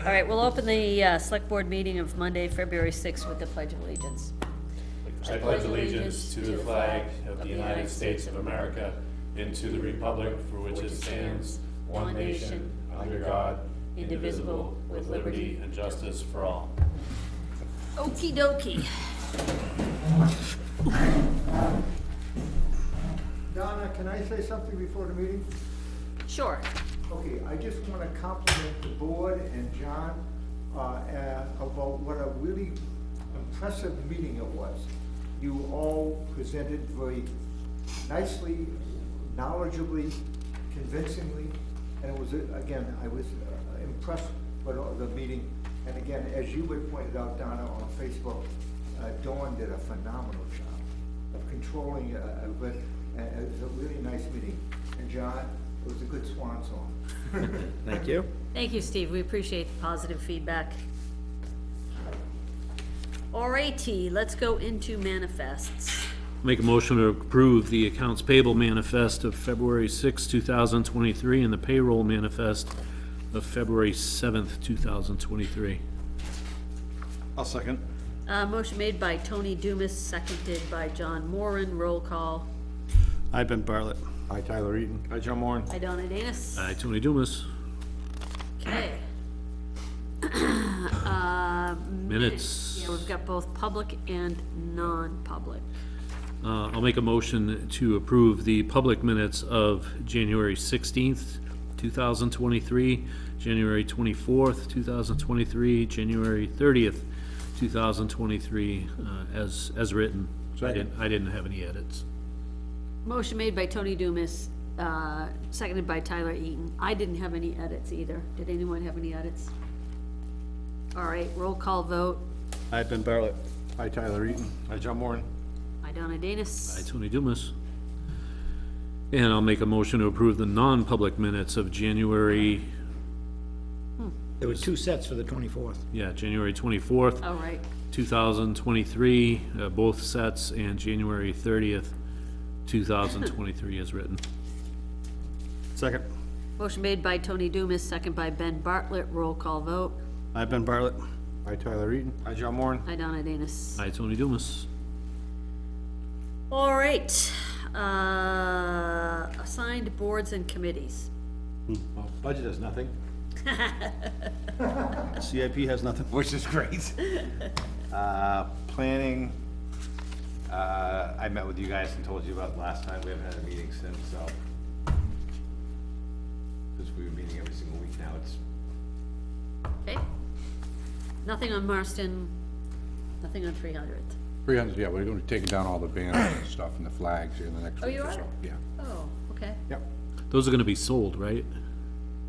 All right, we'll open the select board meeting of Monday, February 6th with the Pledge of Allegiance. I pledge allegiance to the flag of the United States of America and to the republic for which it stands, one nation, under God, indivisible, with liberty and justice for all. Okey dokey. Donna, can I say something before the meeting? Sure. Okay, I just want to compliment the board and John about what a really impressive meeting it was. You all presented very nicely, knowledgeably, convincingly, and it was, again, I was impressed with the meeting. And again, as you had pointed out, Donna, on Facebook, Dawn did a phenomenal job of controlling but it was a really nice meeting. And John, it was a good swan song. Thank you. Thank you, Steve. We appreciate the positive feedback. Alrighty, let's go into manifests. Make a motion to approve the accounts payable manifest of February 6, 2023, and the payroll manifest of February 7th, 2023. I'll second. Motion made by Tony Dumas, seconded by John Moran. Roll call. I've been Bartlett. Hi, Tyler Eaton. Hi, Joe Moore. By Donna Danus. Aye, Tony Dumas. Okay. Minutes. Yeah, we've got both public and non-public. I'll make a motion to approve the public minutes of January 16th, 2023, January 24th, 2023, January 30th, 2023, as written. I didn't have any edits. Motion made by Tony Dumas, seconded by Tyler Eaton. I didn't have any edits either. Did anyone have any edits? All right, roll call vote. I've been Bartlett. Hi, Tyler Eaton. Hi, Joe Moore. By Donna Danus. Aye, Tony Dumas. And I'll make a motion to approve the non-public minutes of January, There were two sets for the 24th. January 24th, All right. 2023, both sets, and January 30th, 2023 as written. Second. Motion made by Tony Dumas, second by Ben Bartlett. Roll call vote. I've been Bartlett. Hi, Tyler Eaton. Hi, Joe Moore. By Donna Danus. Aye, Tony Dumas. All right. Assigned boards and committees. Well, budget has nothing, CIP has nothing. which is great. Planning, I met with you guys and told you about last time, we haven't had a meeting since, so. Since we were meeting every single week now, it's, Okay. Nothing on Marston, nothing on 300th. 300, yeah, we're going to be taking down all the banners and stuff and the flags here in the next Oh, week you or are? so. Yeah. Oh, okay. Yep. Those are gonna be sold, right?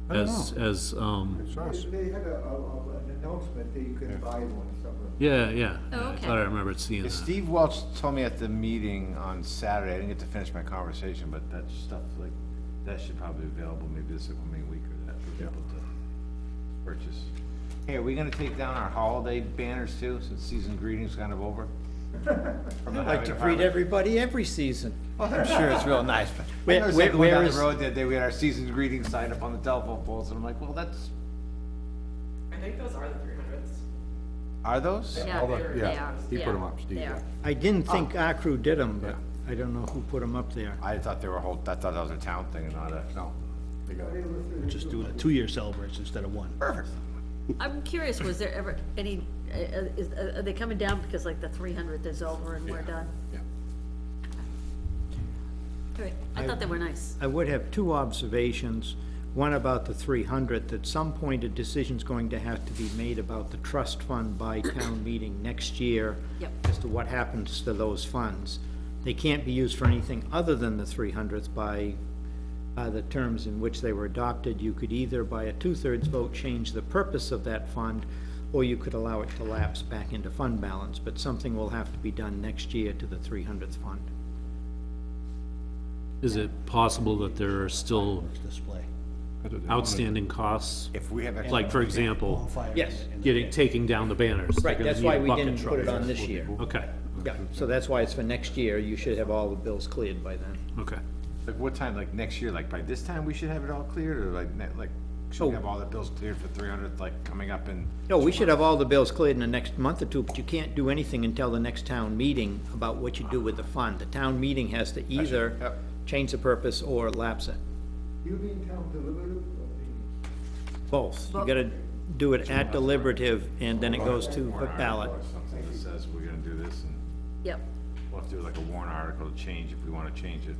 I don't As, It's us. They had an announcement that you could buy one somewhere. yeah. Oh, I okay. thought I remembered seeing Yeah, that. Steve Welch told me at the meeting on Saturday, I didn't get to finish my conversation, but that stuff, like, that should probably be available maybe this upcoming week or that for people to purchase. Hey, are we gonna take down our holiday banners too, since season greetings kind of over? From the I like highway to greet department? everybody every season. Well, I'm sure it's real nice, but Where- I noticed where- like going where down is- the road the other day, we had our season greetings sign up on the telephone poles, and I'm like, well, that's, I think those are the 300s. are those? Yeah, All the- they yeah, are. he put Yeah, 'em up, Steve, they yeah. are. I didn't think our crew did them, but Yeah. I don't know who put them up there. I thought they were I thought that was a town thing and not a. No, they got it. Just doing a 2-year celebration instead of one. Perfect. I'm curious, was there ever any, are they coming down because like the 300th is over and we're done? Yeah. All right, I thought they were nice. I would have two observations. One about the 300th. At some point, a decision's going to have to be made about the trust fund by town meeting next year. Yep. As to what happens to those funds. They can't be used for anything other than the 300th by the terms in which they were adopted. You could either by a 2/3 vote change the purpose of that fund, or you could allow it to lapse back into fund balance, but something will have to be done next year to the 300th fund. Is it possible that there are still Display. That's what they wanted. outstanding costs? If we have. Like, for example, Bonfire Yes. in the- taking down the banners. They're Right, gonna that's need why a we bucket didn't put it truck. on this year. Okay, Yeah, so that's why it's for next year. You should have all the bills cleared by then. okay. Like what time, like next year, like by this time we should have it all cleared, or like, should we have all the bills cleared for 300, like, coming up in? No, we should have all the bills cleared in the next month or two, but you can't do anything until the next town meeting about what you do with the fund. The town meeting has to either Yep. change the purpose or lapse it, You mean town deliberative or the? both. You gotta do it at deliberative, and then it goes to the Warrant ballot. article or something that says we're gonna do this, and Yep, we'll have to do like a warrant article to change if we wanna change it.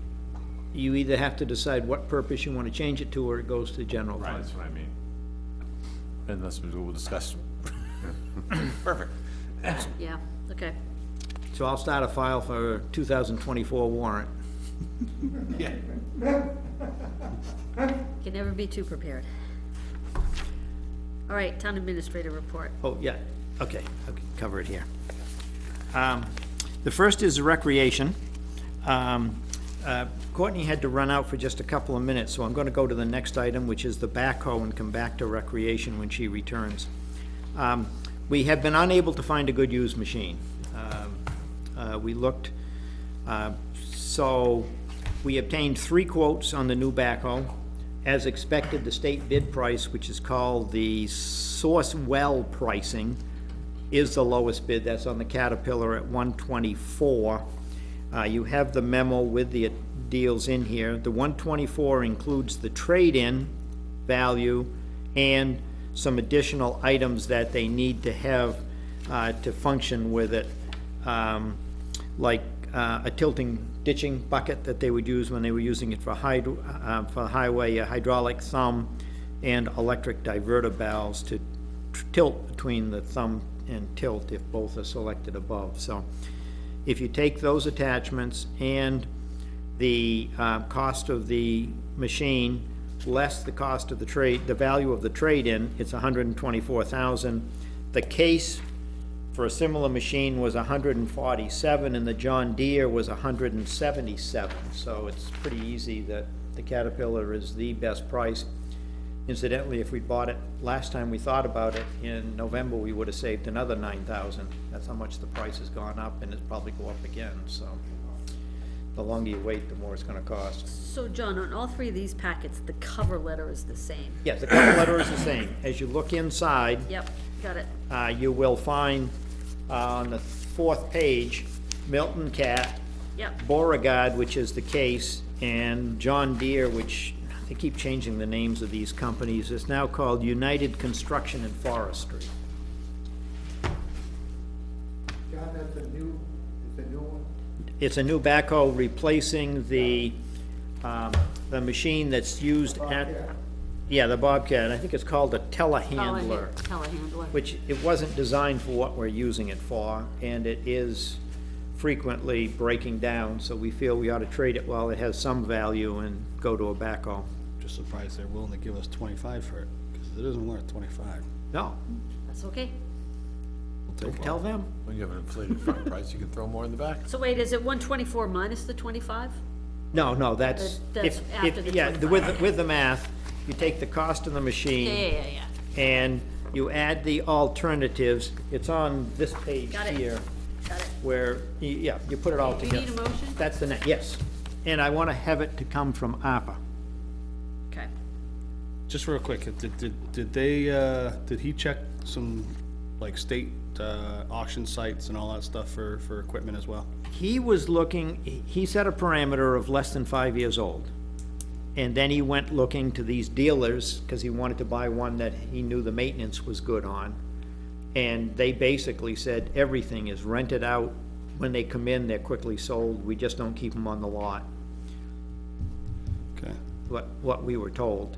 You either have to decide what purpose you wanna change it to, or it goes to the general Right, fund. that's what I mean. And that's what we'll discuss. Perfect. yeah, okay. So I'll start a file for 2024 warrant. Yeah. Can never be too prepared. All right, town administrator report. Oh, yeah, okay, cover it here. The first is recreation. Courtney had to run out for just a couple of minutes, so I'm gonna go to the next item, which is the backhoe, and come back to recreation when she returns. We have been unable to find a good used machine. We looked, so we obtained 3 quotes on the new backhoe. As expected, the state bid price, which is called the source well pricing, is the lowest bid. That's on the Caterpillar at $124. You have the memo with the deals in here. The $124 includes the trade-in value and some additional items that they need to have to function with it, like a tilting ditching bucket that they would use when they were using it for highway, a hydraulic thumb, and electric diverter valves to tilt between the thumb and tilt if both are selected above. So if you take those attachments and the cost of the machine less the cost of the trade, the value of the trade-in, it's $124,000. The case for a similar machine was $147, and the John Deere was $177. So it's pretty easy that the Caterpillar is the best price. Incidentally, if we bought it last time we thought about it in November, we would have saved another $9,000. That's how much the price has gone up, and it's probably go up again. So the longer you wait, the more it's going to cost. So John, on all 3 of these packets, the cover letter is the same. Yes, the cover letter is the same. As you look inside, Yep, got it. you will find on the 4th page, Milton Cat, Yep, Beauregard, which is the case, and John Deere, which they keep changing the names of these companies. It's now called United Construction and Forestry. John, that's a new one? It's a new backhoe replacing the machine that's used at, Bobcat. yeah, the Bobcat. I think it's called a telehandler, telehandler. which it wasn't designed for what we're using it for, and it is frequently breaking down, so we feel we ought to trade it while it has some value and go to a backhoe. Just surprised they're willing to give us 25 for it, because it isn't worth 25. No, That's okay. tell them. When you have an inflated front price, you can throw more in the back. So wait, is it 124 minus the 25? No, that's, That's if, after the yeah, 25. with the math, you take the cost of the machine. Yeah. And you add the alternatives. It's on this page Got it. here, Got it. where, yeah, you put it all Do you together. need a motion? That's the net, yes. And I want to have it to come from ARPA. Okay. Just real quick, did they, did he check some, like, state, auction sites and all that stuff for equipment as well? He was looking, he set a parameter of less than 5 years old. And then he went looking to these dealers, because he wanted to buy one that he knew the maintenance was good on. And they basically said, everything is rented out. When they come in, they're quickly sold. We just don't keep them on the lot, Okay. what we were told.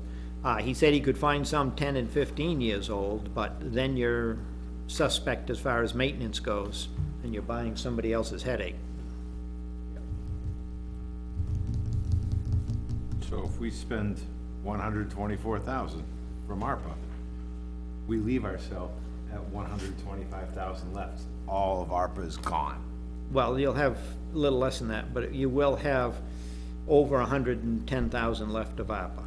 He said he could find some 10 and 15 years old, but then you're suspect as far as maintenance goes, and you're buying somebody else's headache. So if we spend 124,000 from ARPA, we leave ourselves at 125,000 left. All of ARPA is gone. Well, you'll have a little less than that, but you will have over 110,000 left of ARPA.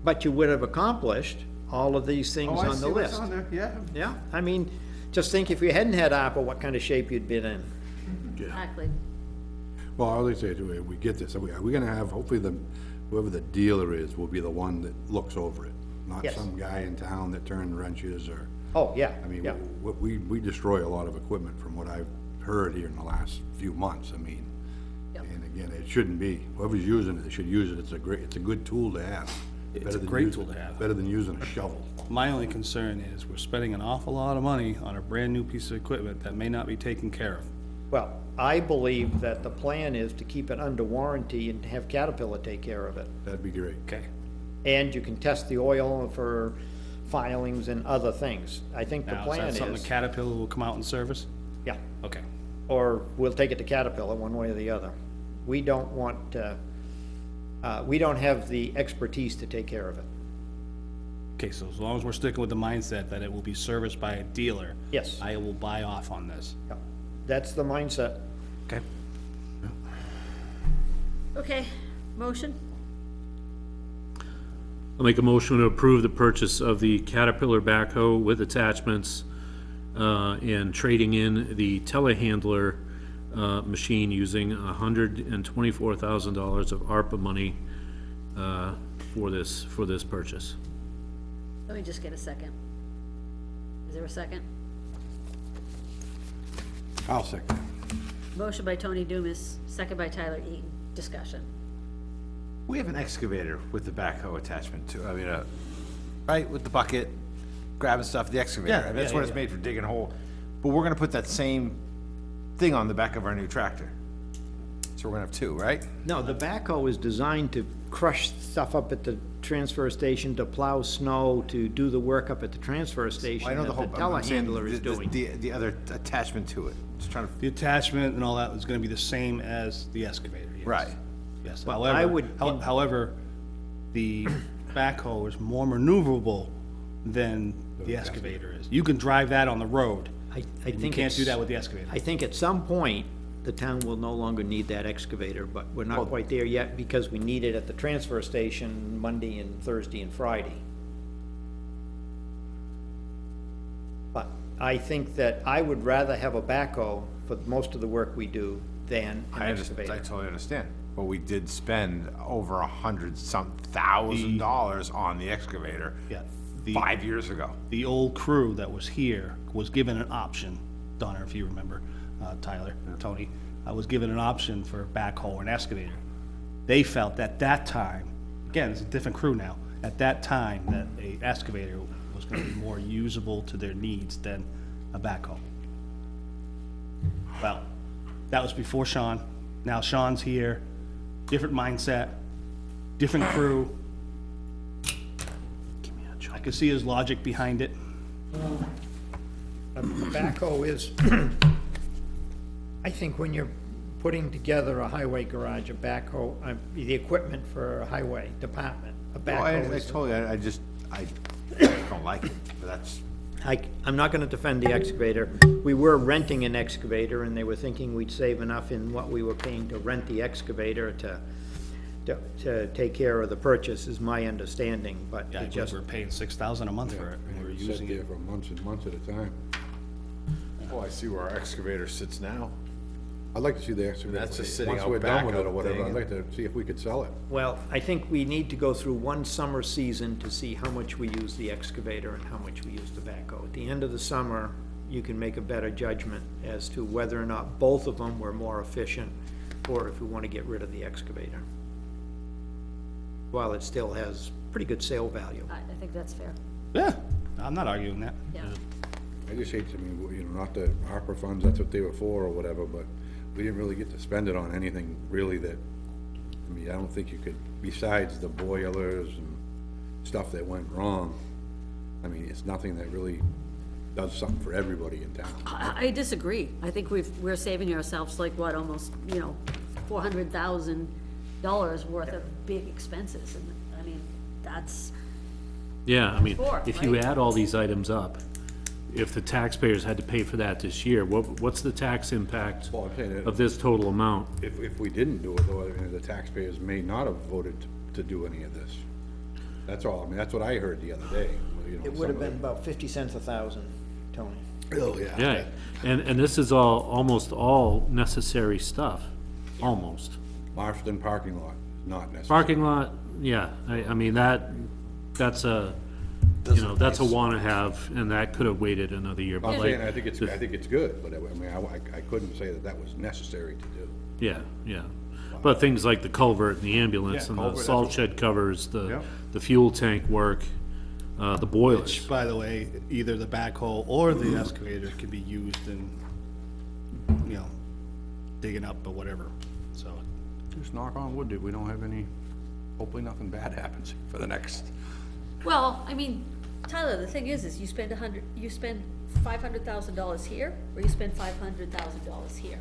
But you would have accomplished all of these things on the list. there, yeah. Yeah, I mean, just think if you hadn't had ARPA, what kind of shape you'd been in. Exactly. Well, I always say, we get this, are we gonna have, hopefully whoever the dealer is will be the one that looks over it. not Yes. some guy in town that turned wrenches or, Oh, yeah, I mean, yeah. we destroy a lot of equipment from what I've heard here in the last few months, I mean. Yep. And again, it shouldn't be, whoever's using it, they should use it, it's a good tool to have. It's Better a than great using- tool to have. Better than using a shovel. My only concern is we're spending an awful lot of money on a brand-new piece of equipment that may not be taken care of. Well, I believe that the plan is to keep it under warranty and have Caterpillar take care of it. That'd be great. Okay. And you can test the oil for filings and other things. I think the Now, is plan that something is, that Caterpillar will come out and service? yeah, Okay. or we'll take it to Caterpillar, one way or the other. We don't want, we don't have the expertise to take care of it. Okay, so as long as we're sticking with the mindset that it will be serviced by a dealer. Yes. I will buy off on this. Yeah. That's the mindset. Okay. Okay, motion? I'll make a motion to approve the purchase of the Caterpillar backhoe with attachments, and trading in the telehandler, machine using $124,000 of ARPA money, for this purchase. Let me just get a second. Is there a second? I'll second. Motion by Tony Dumas, second by Tyler Eaton. Discussion. We have an excavator with the backhoe attachment to, I mean, right, with the bucket, grabbing stuff, the excavator. Yeah, And that's yeah, what yeah, it's made for, digging a hole. But we're gonna put that same thing on the back of our new tractor. So we're gonna have two, right? No, the backhoe is designed to crush stuff up at the transfer station, to plow snow, to do the work up at the transfer station I know that the the whole, I'm saying telehandler is doing. the other attachment to it. Just trying to, The attachment and all that is gonna be the same as the excavator, yes. Right. Yes, Well, I however, would- however, the backhoe is more maneuverable than the excavator is. You can drive that on the road. I and You think can't do it's- that with the excavator. I think at some point, the town will no longer need that excavator, but we're not quite there yet because we need it at the transfer station Monday and Thursday and Friday. But I think that I would rather have a backhoe for most of the work we do than an I excavator. totally understand. But we did spend over $100,000 on the excavator Yeah. The- 5 years ago. The old crew that was here was given an option, Donna, if you remember, Tyler, Tony, was given an option for backhoe and excavator. They felt at that time, again, it's a different crew now, at that time, that a excavator was gonna be more usable to their needs than a backhoe. Well, that was before Sean. Now Sean's here, different mindset, different crew. I could see his logic behind it. A backhoe is, I think when you're putting together a highway garage, a backhoe, the equipment for a highway department, a Well, I backhoe is, totally, I don't like it, but that's, I'm not gonna defend the excavator. We were renting an excavator and they were thinking we'd save enough in what we were paying to rent the excavator to take care of the purchase, is my understanding, but Yeah, I it believe just, we're paying $6,000 a month for it, and And we're it sat using there it. for months and months at a time. oh, I see where our excavator sits now. I'd like to see the excavator. That's just sitting Once out we're done with back it or out whatever, thing. I'd like to see if we could sell it. well, I think we need to go through one summer season to see how much we use the excavator and how much we use the backhoe. At the end of the summer, you can make a better judgment as to whether or not both of them were more efficient, or if we want to get rid of the excavator. While it still has pretty good sale value. I think that's fair. Yeah, I'm not arguing that. Yeah. I just hate to, not the ARPA funds, that's what they were for or whatever, but we didn't really get to spend it on anything really that, I don't think you could, besides the boilers and stuff that went wrong, it's nothing that really does something for everybody in town. I disagree. I think we're saving ourselves like what, almost, $400,000 worth of big expenses. And that's, Yeah, if you right? add all these items up, if the taxpayers had to pay for that this year, what's the tax impact Well, I'm saying that- of this total amount? If we didn't do it, though, the taxpayers may not have voted to do any of this. That's all, that's what I heard the other day. It would have been about 50 cents a thousand, Tony. Oh, yeah. Yeah, and this is almost all necessary stuff, almost. Marston parking lot, not necessary. Parking lot, yeah, that's a you know, that's a wanna-have, and that could have waited another year, I'm but saying, like, I think it's good, but I mean, I couldn't say that that was necessary to do. yeah, yeah. But things like the culvert and the ambulance Yeah, and the culvert, salt that's shed covers, Yep. the fuel tank work, the boilers. Which, by the way, either the backhoe or the excavator can be used in, you know, digging up or whatever, so. Just knock on wood, that we don't have any, hopefully nothing bad happens for the next. Well, I mean, Tyler, the thing is you spend $500,000 here, or you spend $500,000 here.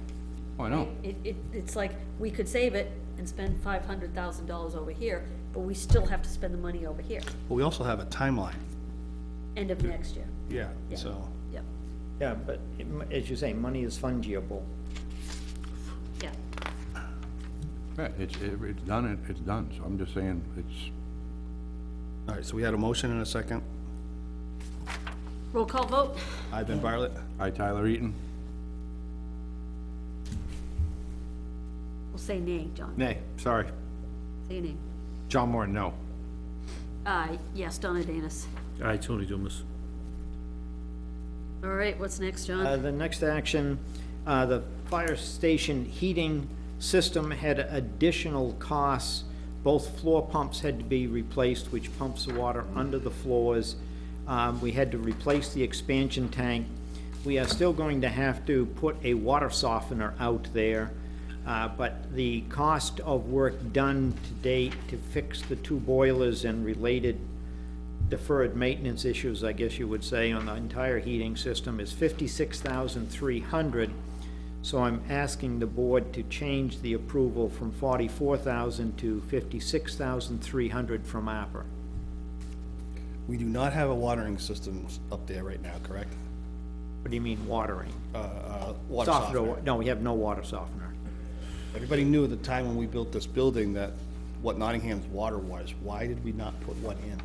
Oh, I know. It's like, we could save it and spend $500,000 over here, but we still have to spend the money over here, But we also have a timeline, end of next year. yeah, Yeah. so. Yep, Yeah, but as you say, money is fungible. yeah. Yeah, it's done, it's done, so I'm just saying, it's, All right, so we had a motion and a second. Roll call vote? Ivan Bartlett, Tyler Eaton. We'll say nay, John. Nay, sorry. Say nay. John Moore, no. Yes, Donna Danus. Aye, Tony Dumas. All right, what's next, John? The next action, the fire station heating system had additional costs. Both floor pumps had to be replaced, which pumps the water under the floors. We had to replace the expansion tank. We are still going to have to put a water softener out there. But the cost of work done to date to fix the two boilers and related deferred maintenance issues, I guess you would say, on the entire heating system is $56,300. So I'm asking the board to change the approval from $44,000 to $56,300 from APR. we do not have a watering system up there right now, correct? What do you mean watering? Water softener. No, we have no water softener. Everybody knew at the time when we built this building that what Nottingham's water was. Why did we not put one in?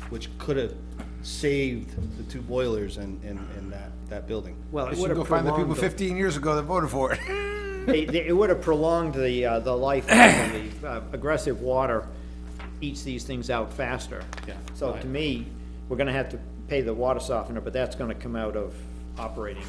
Which could have saved the two boilers in that building. Well, it You would should have go find the people prolonged, 15 years ago that voted for it. it would have prolonged the life of the aggressive water eats these things out faster. Yeah. So to me, we're gonna have to pay the water softener, but that's gonna come out of operating.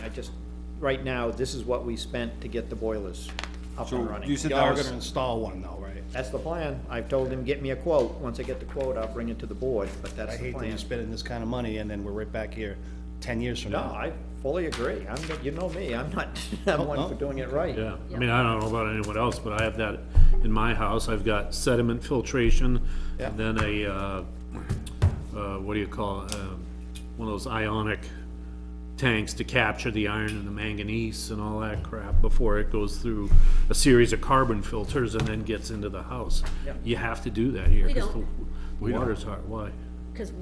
Right now, this is what we spent to get the boilers up and running. You said Y'all that are was, gonna install one though, right? That's the plan. I've told him, get me a quote. Once I get the quote, I'll bring it to the board, but I that's the hate that plan. you're spending this kind of money and then we're right back here 10 years from No, now. I fully agree. You know me, I'm not, I'm one for doing it right. Yeah, I mean, I don't know about anyone else, but I have that in my house. I've got sediment filtration, Yeah. and then what do you call it? One of those ionic tanks to capture the iron and the manganese and all that crap before it goes through a series of carbon filters and then gets into the house. Yeah. You have to do that here, We because don't. the water's hard. Why? Because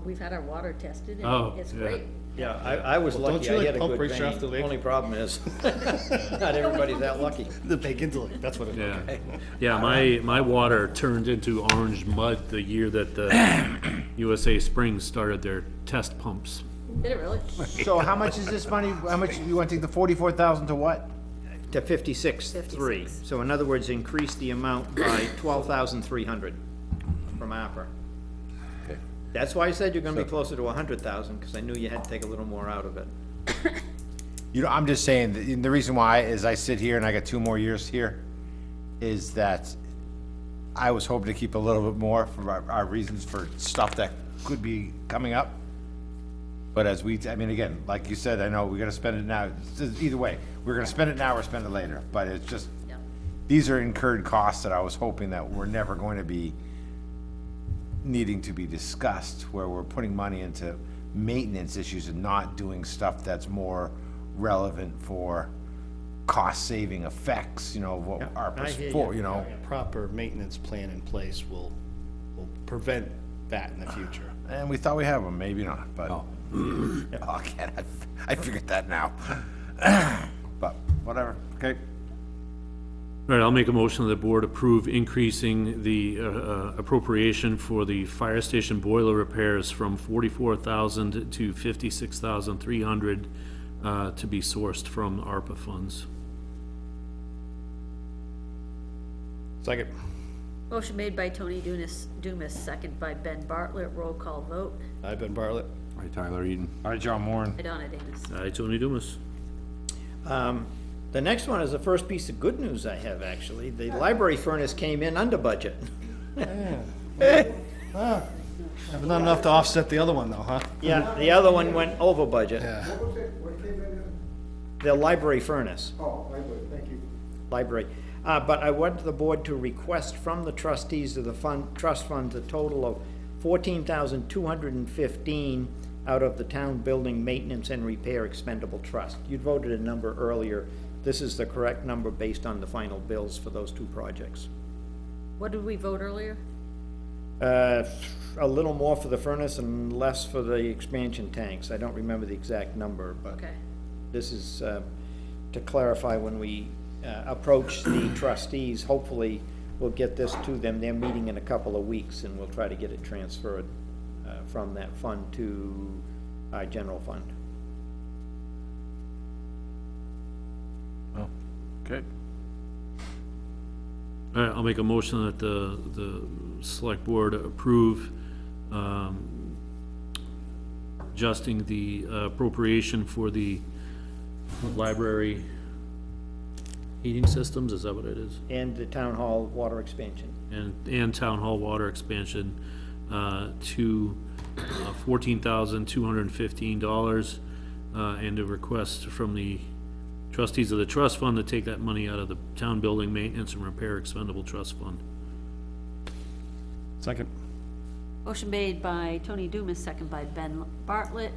we've had our water tested, Oh, and it's yeah. great. Yeah, I was Well, don't lucky. you I like had a pump good right off the vein. lake? Only problem is, not everybody's that lucky. The big intellect, that's what it Yeah, is. yeah, my water turned into orange mud the year that the USA Springs started their test pumps. Did it really? so how much is this money, how much, you want to take the 44,000 to what? To 56.3. 56. So in other words, increase the amount by 12,300 from APRA. Okay. That's why I said you're gonna be closer to 100,000, because I knew you had to take a little more out of it. You know, I'm just saying, that the reason why is I sit here and I got 2 more years here, is that I was hoping to keep a little bit more for our reasons for stuff that could be coming up. But as I mean, again, like you said, I know we're gonna spend it now, either way, we're gonna spend it now or spend it later, but it's just, Yeah. these are incurred costs that I was hoping that were never going to be needing to be discussed, where we're putting money into maintenance issues and not doing stuff that's more relevant for cost-saving effects, you know, what Yeah, our, I hear for, you. you know. A proper maintenance plan in place will prevent that in the future. And we thought we had one, maybe not, but. Oh, again, I figured that now. But, whatever, okay. All right, I'll make a motion that the board approve increasing the appropriation for the fire station boiler repairs from 44,000 to 56,300 to be sourced from ARPA funds. Second. Motion made by Tony Dumas, second by Ben Bartlett, roll call vote. I've been Bartlett. Hi, Tyler Eaton. Hi, John Moore. By Donna Danus. Aye, Tony Dumas. The next one is the first piece of good news I have, actually. The library furnace came in under budget. Haven't done enough to offset the other one though, huh? Yeah, the other one went over budget. Yeah. What was it, what came in? The library furnace. Oh, I would, thank you. Library. But I want the board to request from the trustees of the trust funds a total of $14,215 out of the town building maintenance and repair expendable trust. You voted a number earlier. This is the correct number based on the final bills for those two projects. What did we vote earlier? A little more for the furnace and less for the expansion tanks. I don't remember the exact number, but Okay. this is to clarify when we approach the trustees. Hopefully, we'll get this to them. They're meeting in a couple of weeks, and we'll try to get it transferred from that fund to our general fund. Oh, okay. All right, I'll make a motion that the select board approve, adjusting the appropriation for the library heating systems, is that what it is? And the town hall water expansion. And town hall water expansion, to $14,215, and a request from the trustees of the trust fund to take that money out of the town building maintenance and repair expendable trust fund. Second. Motion made by Tony Dumas, second by Ben Bartlett,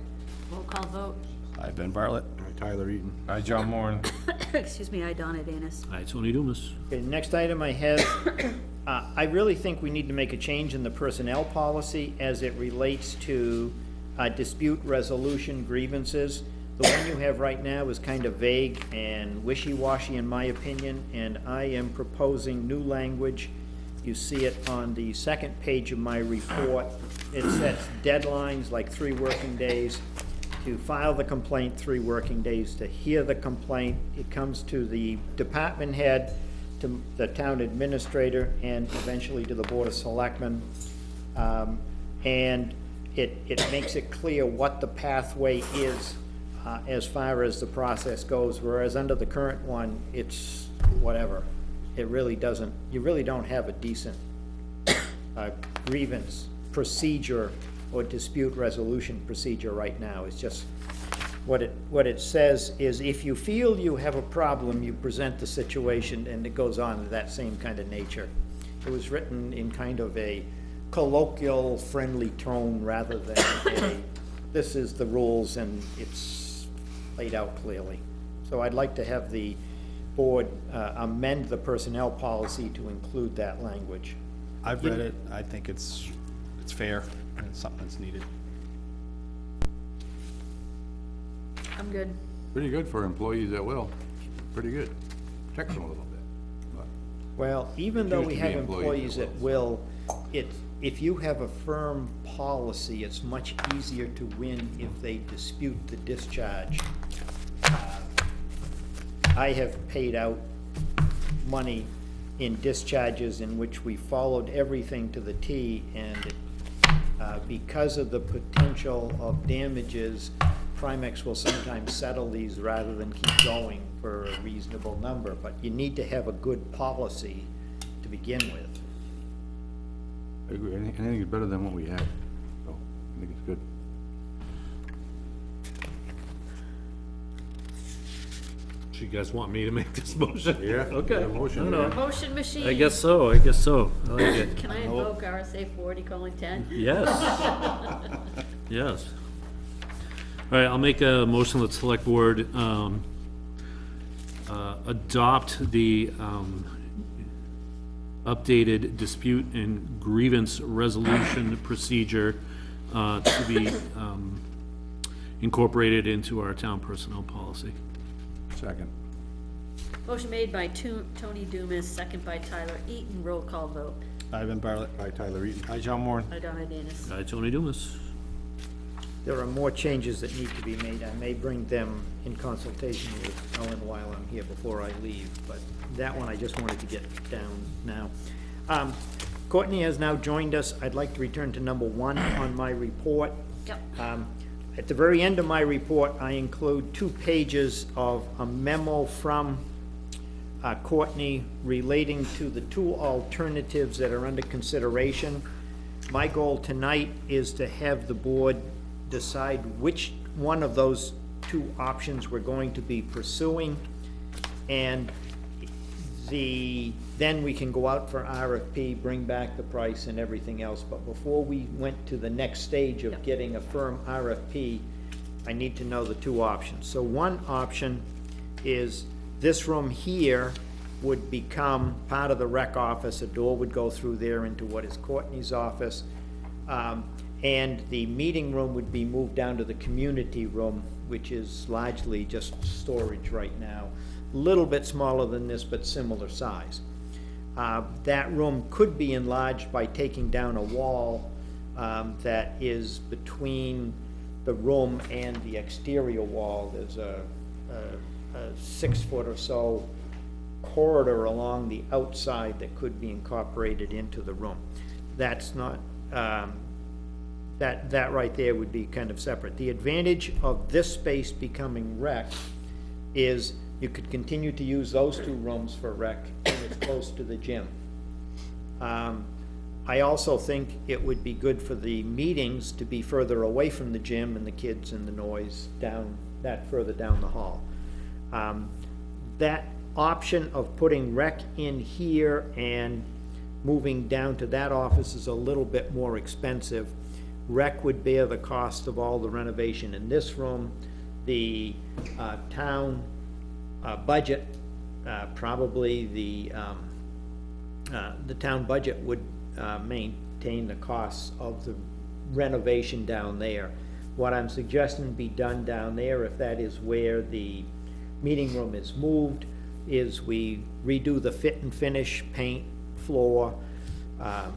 roll call vote. I've been Bartlett. Hi, Tyler Eaton. Hi, John Moore. Excuse me, I, Donna Danus. Aye, Tony Dumas. Okay, next item I have, I really think we need to make a change in the personnel policy as it relates to dispute resolution grievances. The one you have right now is kind of vague and wishy-washy in my opinion, and I am proposing new language. You see it on the second page of my report. It sets deadlines like 3 working days. To file the complaint, 3 working days. To hear the complaint, it comes to the department head, to the town administrator, and eventually to the Board of Selectmen. And it makes it clear what the pathway is as far as the process goes, whereas under the current one, it's whatever. It really doesn't, you really don't have a decent grievance procedure or dispute resolution procedure right now. It's just, what it says is if you feel you have a problem, you present the situation, and it goes on to that same kind of nature. It was written in kind of a colloquial, friendly tone rather than a, this is the rules and it's laid out clearly. So I'd like to have the board amend the personnel policy to include that language. I've read it. I think it's fair and it's something that's needed. I'm good. Pretty good for employees at will. Pretty good. Checks them a little bit, but. Well, even though Used we to have be employees at will, if you have a firm policy, it's much easier to win if they dispute the discharge. I have paid out money in discharges in which we followed everything to the T, and because of the potential of damages, Primex will sometimes settle these rather than keep going for a reasonable number, but you need to have a good policy to begin with. I agree. Anything is better than what we had, so I think it's good. Do you guys want me to make this motion? Yeah. Okay. Yeah, motion, I don't know. Motion machine. I guess so, I guess so. I like it. Can I invoke RSA 40:10? Yes. Yes. All right, I'll make a motion that select board, adopt the, updated dispute and grievance resolution procedure, to be, incorporated into our town personnel policy. Second. Motion made by Tony Dumas, second by Tyler Eaton, roll call vote. I've been Bartlett. Hi, Tyler Eaton. Hi, John Moore. By Donna Danus. Aye, Tony Dumas. There are more changes that need to be made. I may bring them in consultation with Ellen while I'm here before I leave, but that one I just wanted to get down now. Courtney has now joined us. I'd like to return to number 1 on my report. Yep. At the very end of my report, I include 2 pages of a memo from Courtney relating to the 2 alternatives that are under consideration. My goal tonight is to have the board decide which one of those 2 options we're going to be pursuing. And then we can go out for RFP, bring back the price and everything else. But before we went to the next stage of getting a firm RFP, I need to know the 2 options. So one option is this room here would become part of the rec office. A door would go through there into what is Courtney's office. And the meeting room would be moved down to the community room, which is largely just storage right now. A little bit smaller than this, but similar size. That room could be enlarged by taking down a wall that is between the room and the exterior wall. There's a 6 foot or so corridor along the outside that could be incorporated into the room. That's not, that right there would be kind of separate. The advantage of this space becoming rec is you could continue to use those 2 rooms for rec, and it's close to the gym. I also think it would be good for the meetings to be further away from the gym and the kids and the noise further down the hall. That option of putting rec in here and moving down to that office is a little bit more expensive. Rec would bear the cost of all the renovation in this room. The town budget, probably the town budget would maintain the costs of the renovation down there. What I'm suggesting be done down there, if that is where the meeting room is moved, is we redo the fit and finish, paint, floor.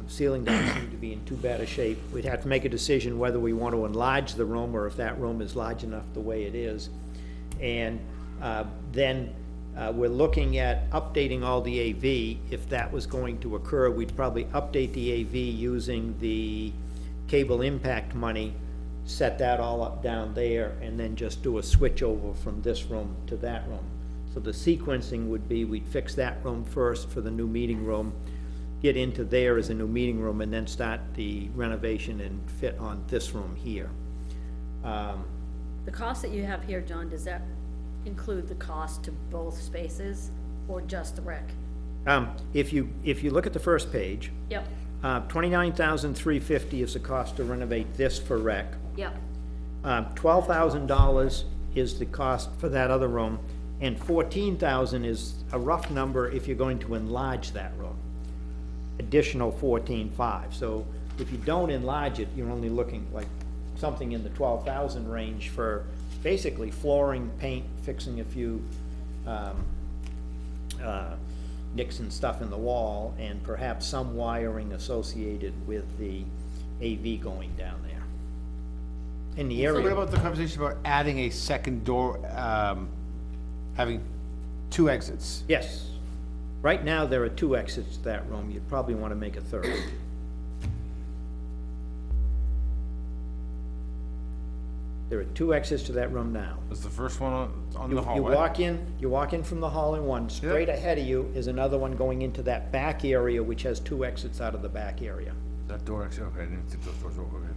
Ceiling doesn't seem to be in too bad a shape. We'd have to make a decision whether we want to enlarge the room or if that room is large enough the way it is. And then we're looking at updating all the AV. If that was going to occur, we'd probably update the AV using the cable impact money, set that all up down there, and then just do a switch over from this room to that room. So the sequencing would be, we'd fix that room first for the new meeting room, get into there as a new meeting room, and then start the renovation and fit on this room here. The cost that you have here, John, does that include the cost to both spaces or just the rec? If you look at the first page, Yep, $29,350 is the cost to renovate this for rec. yep, $12,000 is the cost for that other room, and $14,000 is a rough number if you're going to enlarge that room. Additional $14,500. So if you don't enlarge it, you're only looking like something in the $12,000 range for basically flooring, paint, fixing a few nicks and stuff in the wall, and perhaps some wiring associated with the AV going down there. In the So what area, about the conversation about adding a second door, having 2 exits? yes. Right now, there are 2 exits to that room. You'd probably want to make a 3rd. There are 2 exits to that room now. Is the first one on the You hallway? you walk in from the hall in one, straight ahead of you is another one going into that back area, which has 2 exits out of the back area. That door, actually, okay, I didn't think those doors were open.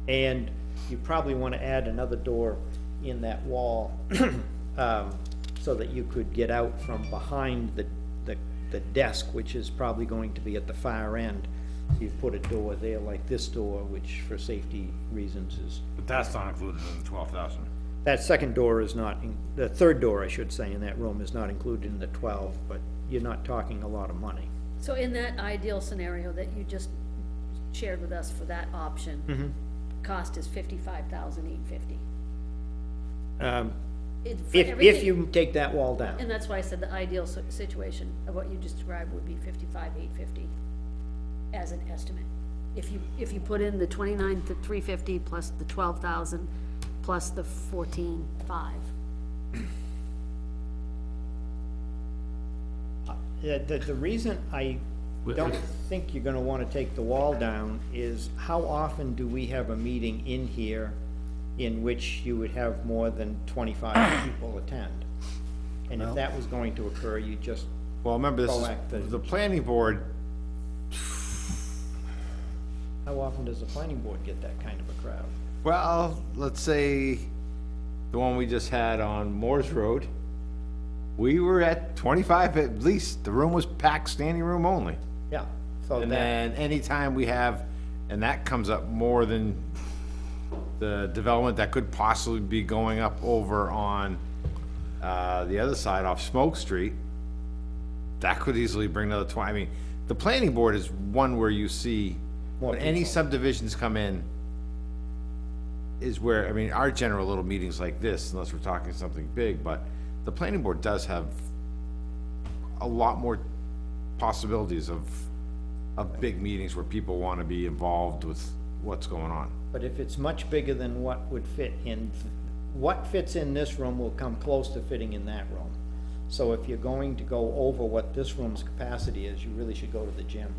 And you probably want to add another door in that wall, so that you could get out from behind the desk, which is probably going to be at the far end. So you put a door there like this door, which for safety reasons is, But that's not included in the 12,000. that second door is not, the third door, I should say, in that room is not included in the 12, but you're not talking a lot of money. so in that ideal scenario that you just shared with us for that option, cost is $55,850. If you take that wall down. And that's why I said the ideal situation of what you just described would be $55,850 as an estimate. If you put in the $29,350 plus the $12,000 plus the $14,500. The reason I don't think you're gonna wanna take the wall down is, how often do we have a meeting in here in which you would have more than 25 people attend? And if that was going to occur, you just, Well, remember, this Proactive. is, the planning board, how often does the planning board get that kind of a crowd? well, let's say the one we just had on Moore's Road, we were at 25 at least. The room was packed, standing room only. Yeah, so And that, then anytime we have, and that comes up more than the development that could possibly be going up over on, the other side off Smoke Street, that could easily bring another 20. I mean, the planning board is one where you see, More when any people. subdivisions come in, is where, I mean, our general little meetings like this, unless we're talking something big, but the planning board does have a lot more possibilities of big meetings where people wanna be involved with what's going on. but if it's much bigger than what would fit in, what fits in this room will come close to fitting in that room. So if you're going to go over what this room's capacity is, you really should go to the gym.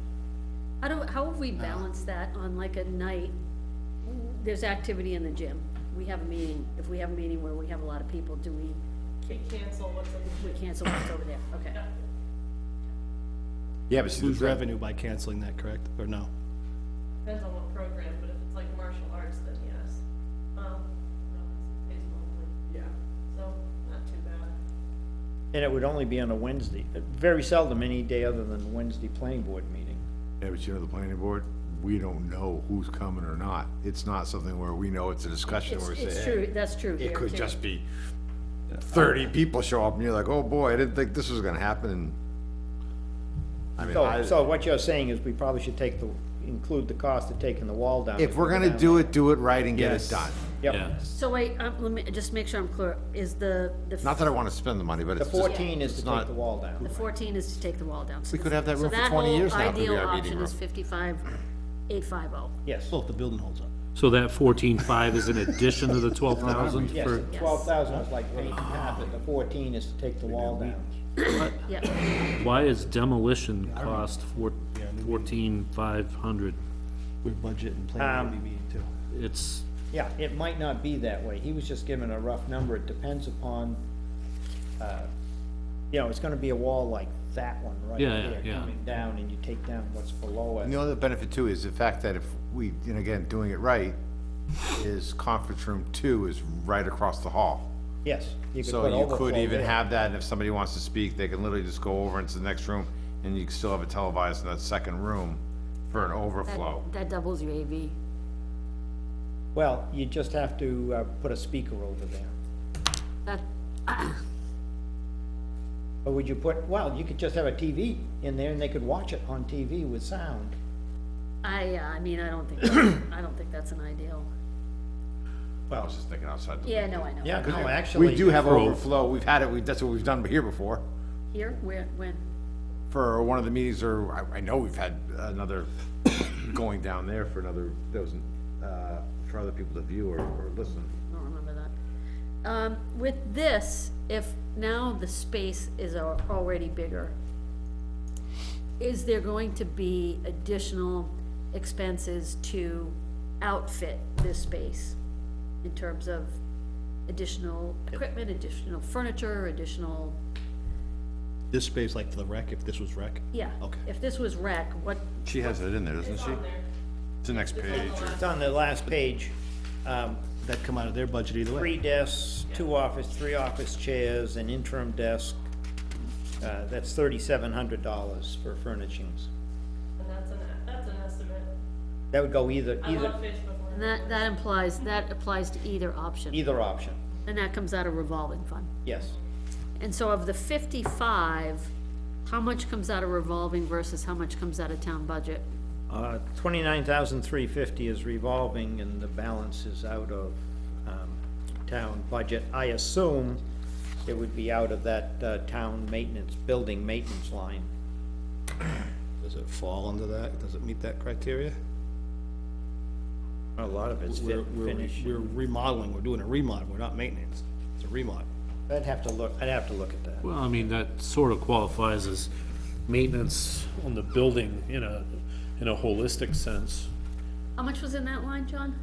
How have we balanced that on like a night? There's activity in the gym. We have a meeting, if we have a meeting where we have a lot of people, do we We cancel what's in the. we cancel what's over there? Okay. Yeah, but see, Lose the thing- revenue by canceling that, correct, or no? Depends on what program, but if it's like martial arts, then yes. Pays monthly. Yeah. So, not too bad. And it would only be on a Wednesday, very seldom any day other than Wednesday planning board meeting. Yeah, but you know, the planning board, we don't know who's coming or not. It's not something where we know it's a discussion where we It's say, true, hey, that's true here it could too. just be 30 people show up and you're like, oh boy, I didn't think this was gonna happen, and I mean, So what you're saying is we probably should include the cost of taking the wall down. if we're gonna do it right and get it Yes. done. Yep, Yeah, So wait, let me just make sure I'm clear. Is the Not that I wanna spend the money, but the it's just, 14 is to it's take not- the wall down. the 14 is to take the wall down. We could have that room for 20 years now, it could be So that our whole meeting ideal option room. is 55,850. Yes, Well, if the building holds up. so that 14.5 is in addition to the 12,000 yes, for, the 12,000 is like paying half it, the 14 is to take the wall down. Yeah, why is demolition cost 14,500? We're budget and planning maybe meeting too. It's, Yeah, it might not be that way, he was just giving a rough number, it depends upon, it's gonna be a wall like that one right Yeah, there, yeah. coming down, and you take down what's below And the it. other benefit too is the fact that if we, and again, doing it right, is conference room 2 is right across the hall. Yes, you could So put you could overflow even there. have that, and if somebody wants to speak, they can literally just go over into the next room, and you can still have it televised in that second room for an overflow. that doubles your AV. Well, you just have to, put a speaker over there. That, Or would you well, you could just have a TV in there and they could watch it on TV with sound. I mean, I don't think, I don't think that's an ideal. I was just thinking outside the. Yeah, no, I know. Yeah, no, actually. We do have overflow, we've had it, that's what we've done here before. Here, where, when? For one of the meetings, or I know we've had another going down there for another, that was, for other people to view or listen. I don't remember that. With this, if now the space is already bigger, is there going to be additional expenses to outfit this space? In terms of additional equipment, additional furniture, additional, This space like for the rec, if this was rec? yeah. Okay. If this was rec, what, She has it in there, doesn't It's she? on there. It's the next page. It's on the last page, That'd come out of their budget either way. 3 desks, 3 office chairs, an interim desk. That's $3,700 for furnishings. And that's an estimate. That would go either I love fish before. and that applies to either option. either option, And that comes out of revolving fund. yes. And so of the 55, how much comes out of revolving versus how much comes out of town budget? 29,350 is revolving and the balance is out of, town budget. I assume it would be out of that, town maintenance, building maintenance line. Does it fall under that? Does it meet that criteria? A lot of it's fit and finish. We're remodeling, we're doing a remodel, we're not maintenance. It's a remodel. I'd have to look at that. well, I mean, that sort of qualifies as maintenance on the building in a holistic sense. How much was in that line, John?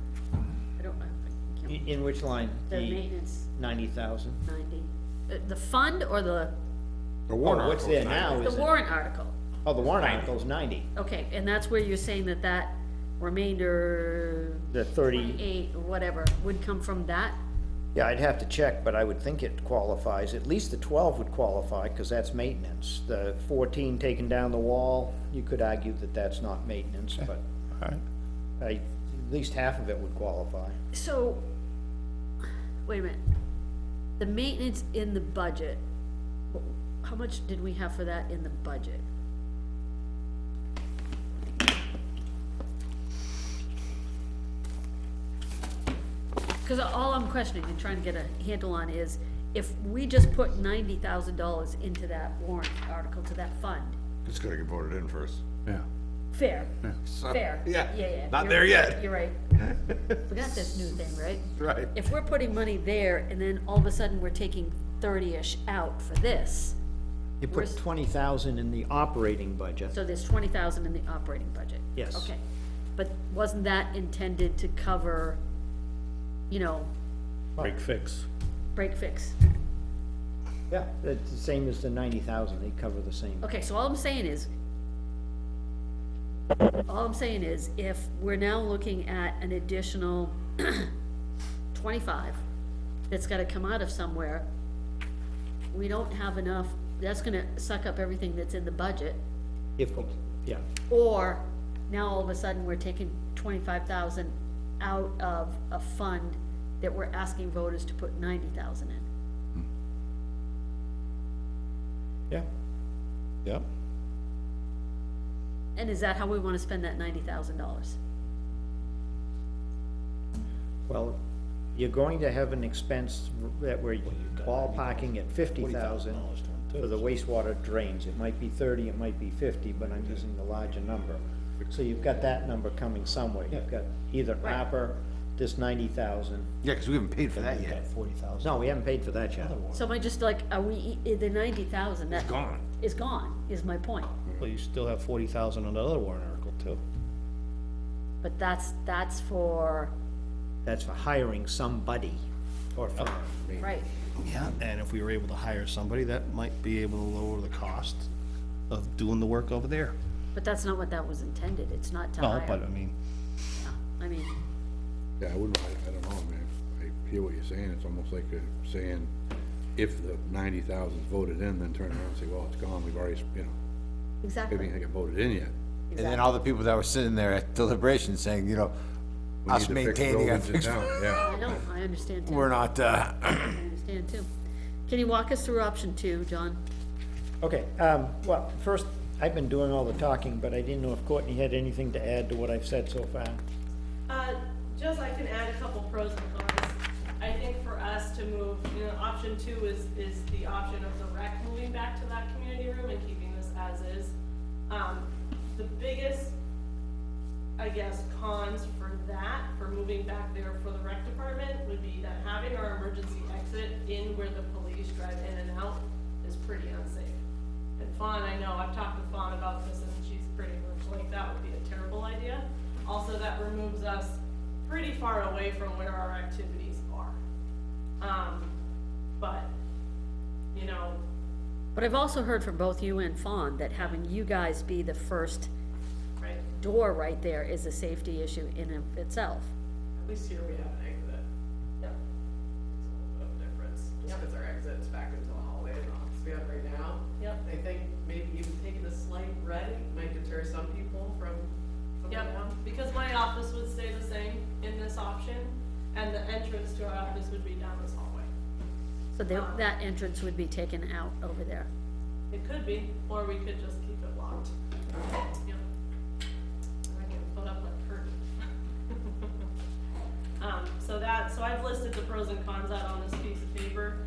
I don't, I can't, In which line? the maintenance, 90,000? 90. The fund or the The warrant What's there now the is, warrant article? oh, the warrant article's 90. Okay, and that's where you're saying that that remainder The 30, 28 or whatever would come from that? yeah, I'd have to check, but I would think it qualifies. At least the 12 would qualify, because that's maintenance. The 14 taking down the wall, you could argue that that's not maintenance, but at least half of it would qualify. So, wait a minute. The maintenance in the budget, how much did we have for that in the budget? Cause all I'm questioning and trying to get a handle on is, if we just put $90,000 into that warrant article, to that fund, It's gotta get voted in first. Yeah. fair, fair. yeah, Yeah. not you're- there yet. You're right. We got this new thing, right? Right. If we're putting money there and then all of a sudden we're taking 30-ish out for this, You put Where's- 20,000 in the operating budget. so there's 20,000 in the operating budget? Yes. Okay, but wasn't that intended to cover, you know, Break fix. break fix? Yeah, it's the same as the 90,000, they cover the same. Okay, so all I'm saying is, if we're now looking at an additional 25, that's gotta come out of somewhere, we don't have enough, that's gonna suck up everything that's in the budget, If, yeah, or now all of a sudden we're taking 25,000 out of a fund that we're asking voters to put 90,000 in. yeah. Yep. And is that how we wanna spend that $90,000? Well, you're going to have an expense that we're ballparking at 50,000 for the wastewater drains. It might be 30, it might be 50, but I'm using the larger number. So you've got that number coming somewhere. You've got either Right. ARPA, this 90,000. Yeah, cause we haven't paid for that yet. 40,000. No, we haven't paid for that yet. So am I just like, are we, the 90,000, that. gone. Is gone, is my point. Well, you still have 40,000 on the other warrant article too. But that's for, That's for hiring somebody or firm. right, Yeah. And if we were able to hire somebody, that might be able to lower the cost of doing the work over there. but that's not what that was intended, it's not to No, hire. but I mean, I mean, Yeah, I wouldn't, I don't know, man, I hear what you're saying, it's almost like saying, if the 90,000's voted in, then turn around and say, well, it's gone, we've already, you know, exactly, maybe it hasn't got voted in yet. And then all the people that were sitting there at deliberation saying, you know, We us need to fix maintaining a roads in fixed, town, yeah. I know, I understand too. we're not, I understand too. Can you walk us through option 2, John? Okay, well, first, I've been doing all the talking, but I didn't know if Courtney had anything to add to what I've said so far. Just I can add a couple pros and cons. I think for us to move, you know, option 2 is the option of the rec moving back to that community room and keeping this as is. The biggest, I guess, cons for that, for moving back there for the rec department, would be that having our emergency exit in where the police drive in and out is pretty unsafe. And Fawn, I know, I've talked with Fawn about this, and she's pretty much like, that would be a terrible idea. Also, that removes us pretty far away from where our activities are. But, you know, But I've also heard from both you and Fawn that having you guys be the first right, door right there is a safety issue in of itself. At least here we have an exit. yep, It's a little bit of a difference, just Yep. because our exit's back into the hallway and the office we have right now. yep, I think maybe even taking a slight red might deter some people from coming yep. down. Because my office would stay the same in this option, and the entrance to our office would be down this hallway. So that entrance would be taken out over there. It could be, or we could just keep it locked. Yep. And I can put up a curtain. So I've listed the pros and cons out on this piece of paper.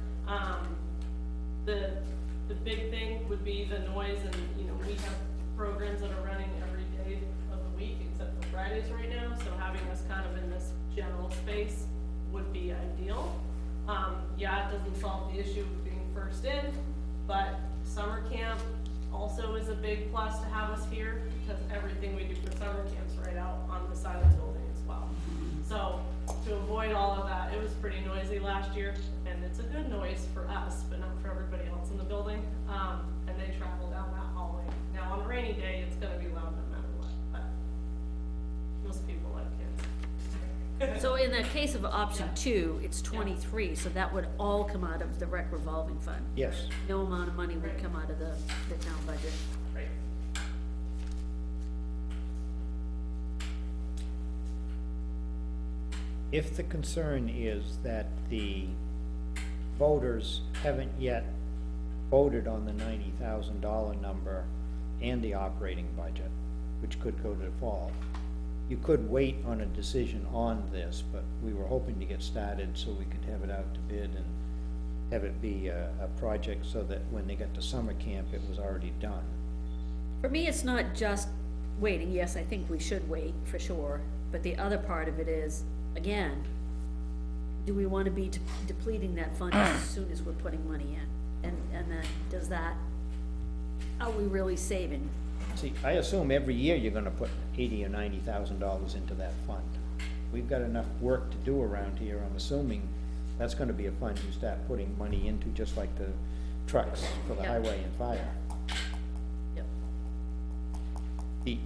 The big thing would be the noise, and, you know, we have programs that are running every day of the week except for Fridays right now, so having us kind of in this general space would be ideal. Yeah, it doesn't solve the issue of being first in, But summer camp also is a big plus to have us here, because everything we do for summer camp's right out on the side of the building as well. So, to avoid all of that, it was pretty noisy last year, and it's a good noise for us, but not for everybody else in the building. And they travel down that hallway. Now, on a rainy day, it's gonna be loud no matter what, but most people like kids. So in the case of option two, it's 23, so that would all come out of the rec revolving fund. Yes. No amount of money would come out of the town budget. Right. If the concern is that the voters haven't yet voted on the $90,000 number and the operating budget, which could go to the fall, you could wait on a decision on this, but we were hoping to get started so we could have it out to bid and have it be a project so that when they get to summer camp, it was already done. For me, it's not just waiting, yes, I think we should wait, for sure, but the other part of it is, again, do we wanna be depleting that fund as soon as we're putting money in? And then, does that, are we really saving? See, I assume every year you're gonna put $80,000 or $90,000 into that fund. We've got enough work to do around here, I'm assuming that's gonna be a fund you start putting money into, just like the trucks for the Yeah. highway and fire. Yep. The,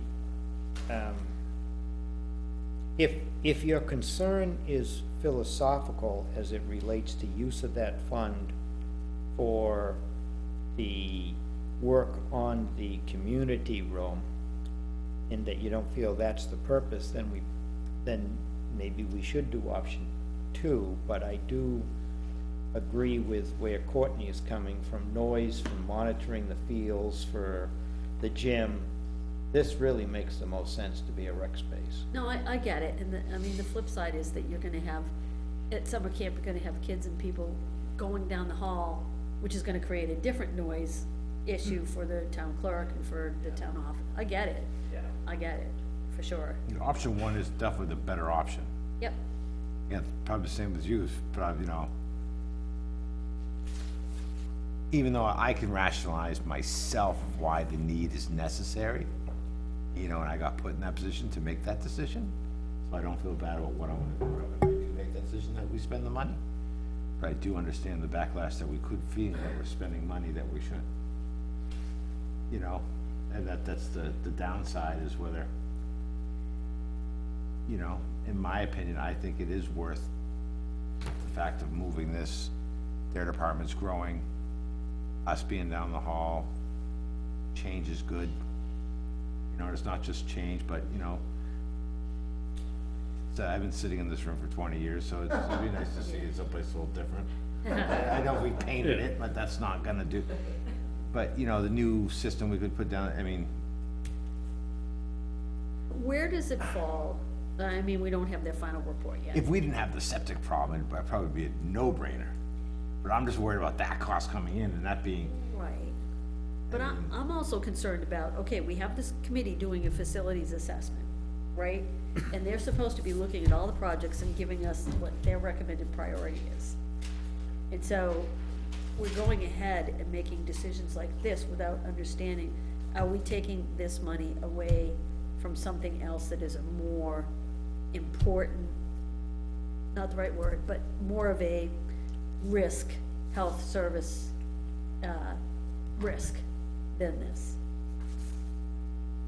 if your concern is philosophical as it relates to use of that fund for the work on the community room, and that you don't feel that's the purpose, then maybe we should do option two, but I do agree with where Courtney is coming from, noise, from monitoring the fields, for the gym. This really makes the most sense to be a rec space. No, I get it, and I mean, the flip side is that you're gonna have, at summer camp, you're gonna have kids and people going down the hall, which is gonna create a different noise issue for the town clerk and for the town office. I get it. Yeah. I get it, for sure. You know, option one is definitely the better option. Yep, Yeah, probably the same as you, probably, you know. Even though I can rationalize myself of why the need is necessary, you know, and I got put in that position to make that decision, so I don't feel bad about what I wanna do. I can make that decision that we spend the money. But I do understand the backlash that we could feel that we're spending money that we shouldn't. You know, and that's the downside is whether, you know, in my opinion, I think it is worth the fact of moving this, their department's growing, us being down the hall, change is good. You know, it's not just change, but, you know, so I've been sitting in this room for 20 years, so it'd be nice to see it someplace a little different. I know we painted it, but that's not gonna do. But, you know, the new system we could put down, I mean, where does it fall? I mean, we don't have their final report yet. if we didn't have the septic problem, it'd probably be a no-brainer. But I'm just worried about that cost coming in and that being, Right. But I'm also concerned about, okay, we have this committee doing a facilities assessment, right? And they're supposed to be looking at all the projects and giving us what their recommended priority is. And so, we're going ahead and making decisions like this without understanding, are we taking this money away from something else that is a more important, not the right word, but more of a risk, health service, risk than this?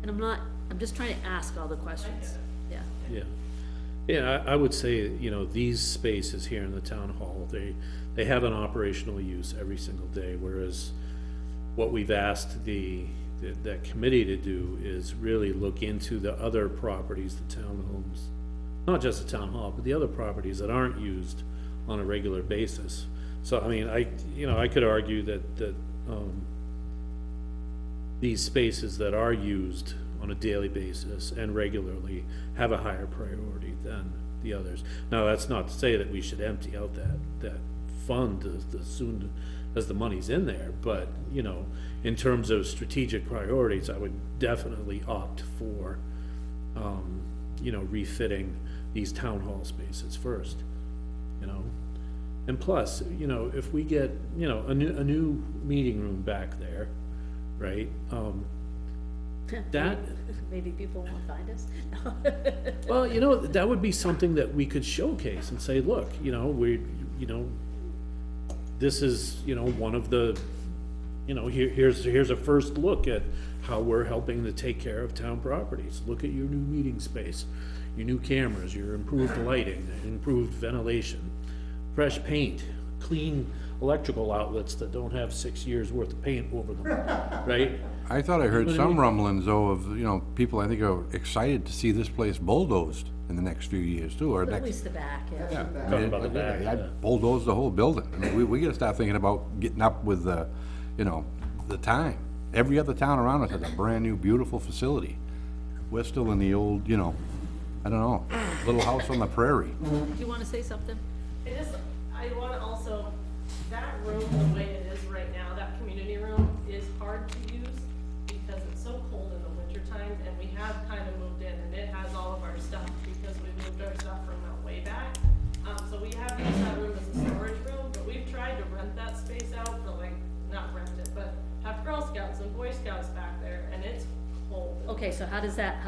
And I'm just trying to ask all the questions, yeah. Yeah. Yeah, I would say, you know, these spaces here in the town hall, they have an operational use every single day, whereas what we've asked that committee to do is really look into the other properties, the townhomes, not just the town hall, but the other properties that aren't used on a regular basis. So, I mean, I could argue that these spaces that are used on a daily basis and regularly have a higher priority than the others. Now, that's not to say that we should empty out that fund as soon as the money's in there, but, you know, in terms of strategic priorities, I would definitely opt for, you know, refitting these town hall spaces first, you know? And plus, you know, if we get, you know, a new meeting room back there, right? That, Maybe people won't find us. well, you know, that would be something that we could showcase and say, look, you know, you know, this is, you know, one of the, you know, here's a first look at how we're helping to take care of town properties. Look at your new meeting space, your new cameras, your improved lighting, improved ventilation, fresh paint, clean electrical outlets that don't have 6 years worth of paint over them, right? I thought I heard What do you some mean? rumblings though of, you know, people I think are excited to see this place bulldozed in the next few years too, or At next. least the back, yeah. Yeah, I Talking mean, about the back, yeah. I'd bulldoze the whole building. I mean, we gotta start thinking about getting up with the, you know, the time. Every other town around us has a brand-new, beautiful facility. We're still in the old, you know, I don't know, little house on the prairie. Do you wanna say something? It is, I wanna also, that room, the way it is right now, that community room is hard to use because it's so cold in the wintertime, and we have kind of moved in, and it has all of our stuff because we moved our stuff from way back. So we have used that room as a storage room, but we've tried to rent that space out for like, not rent it, but have Girl Scouts and Boy Scouts back there, and it's cold. Okay, so how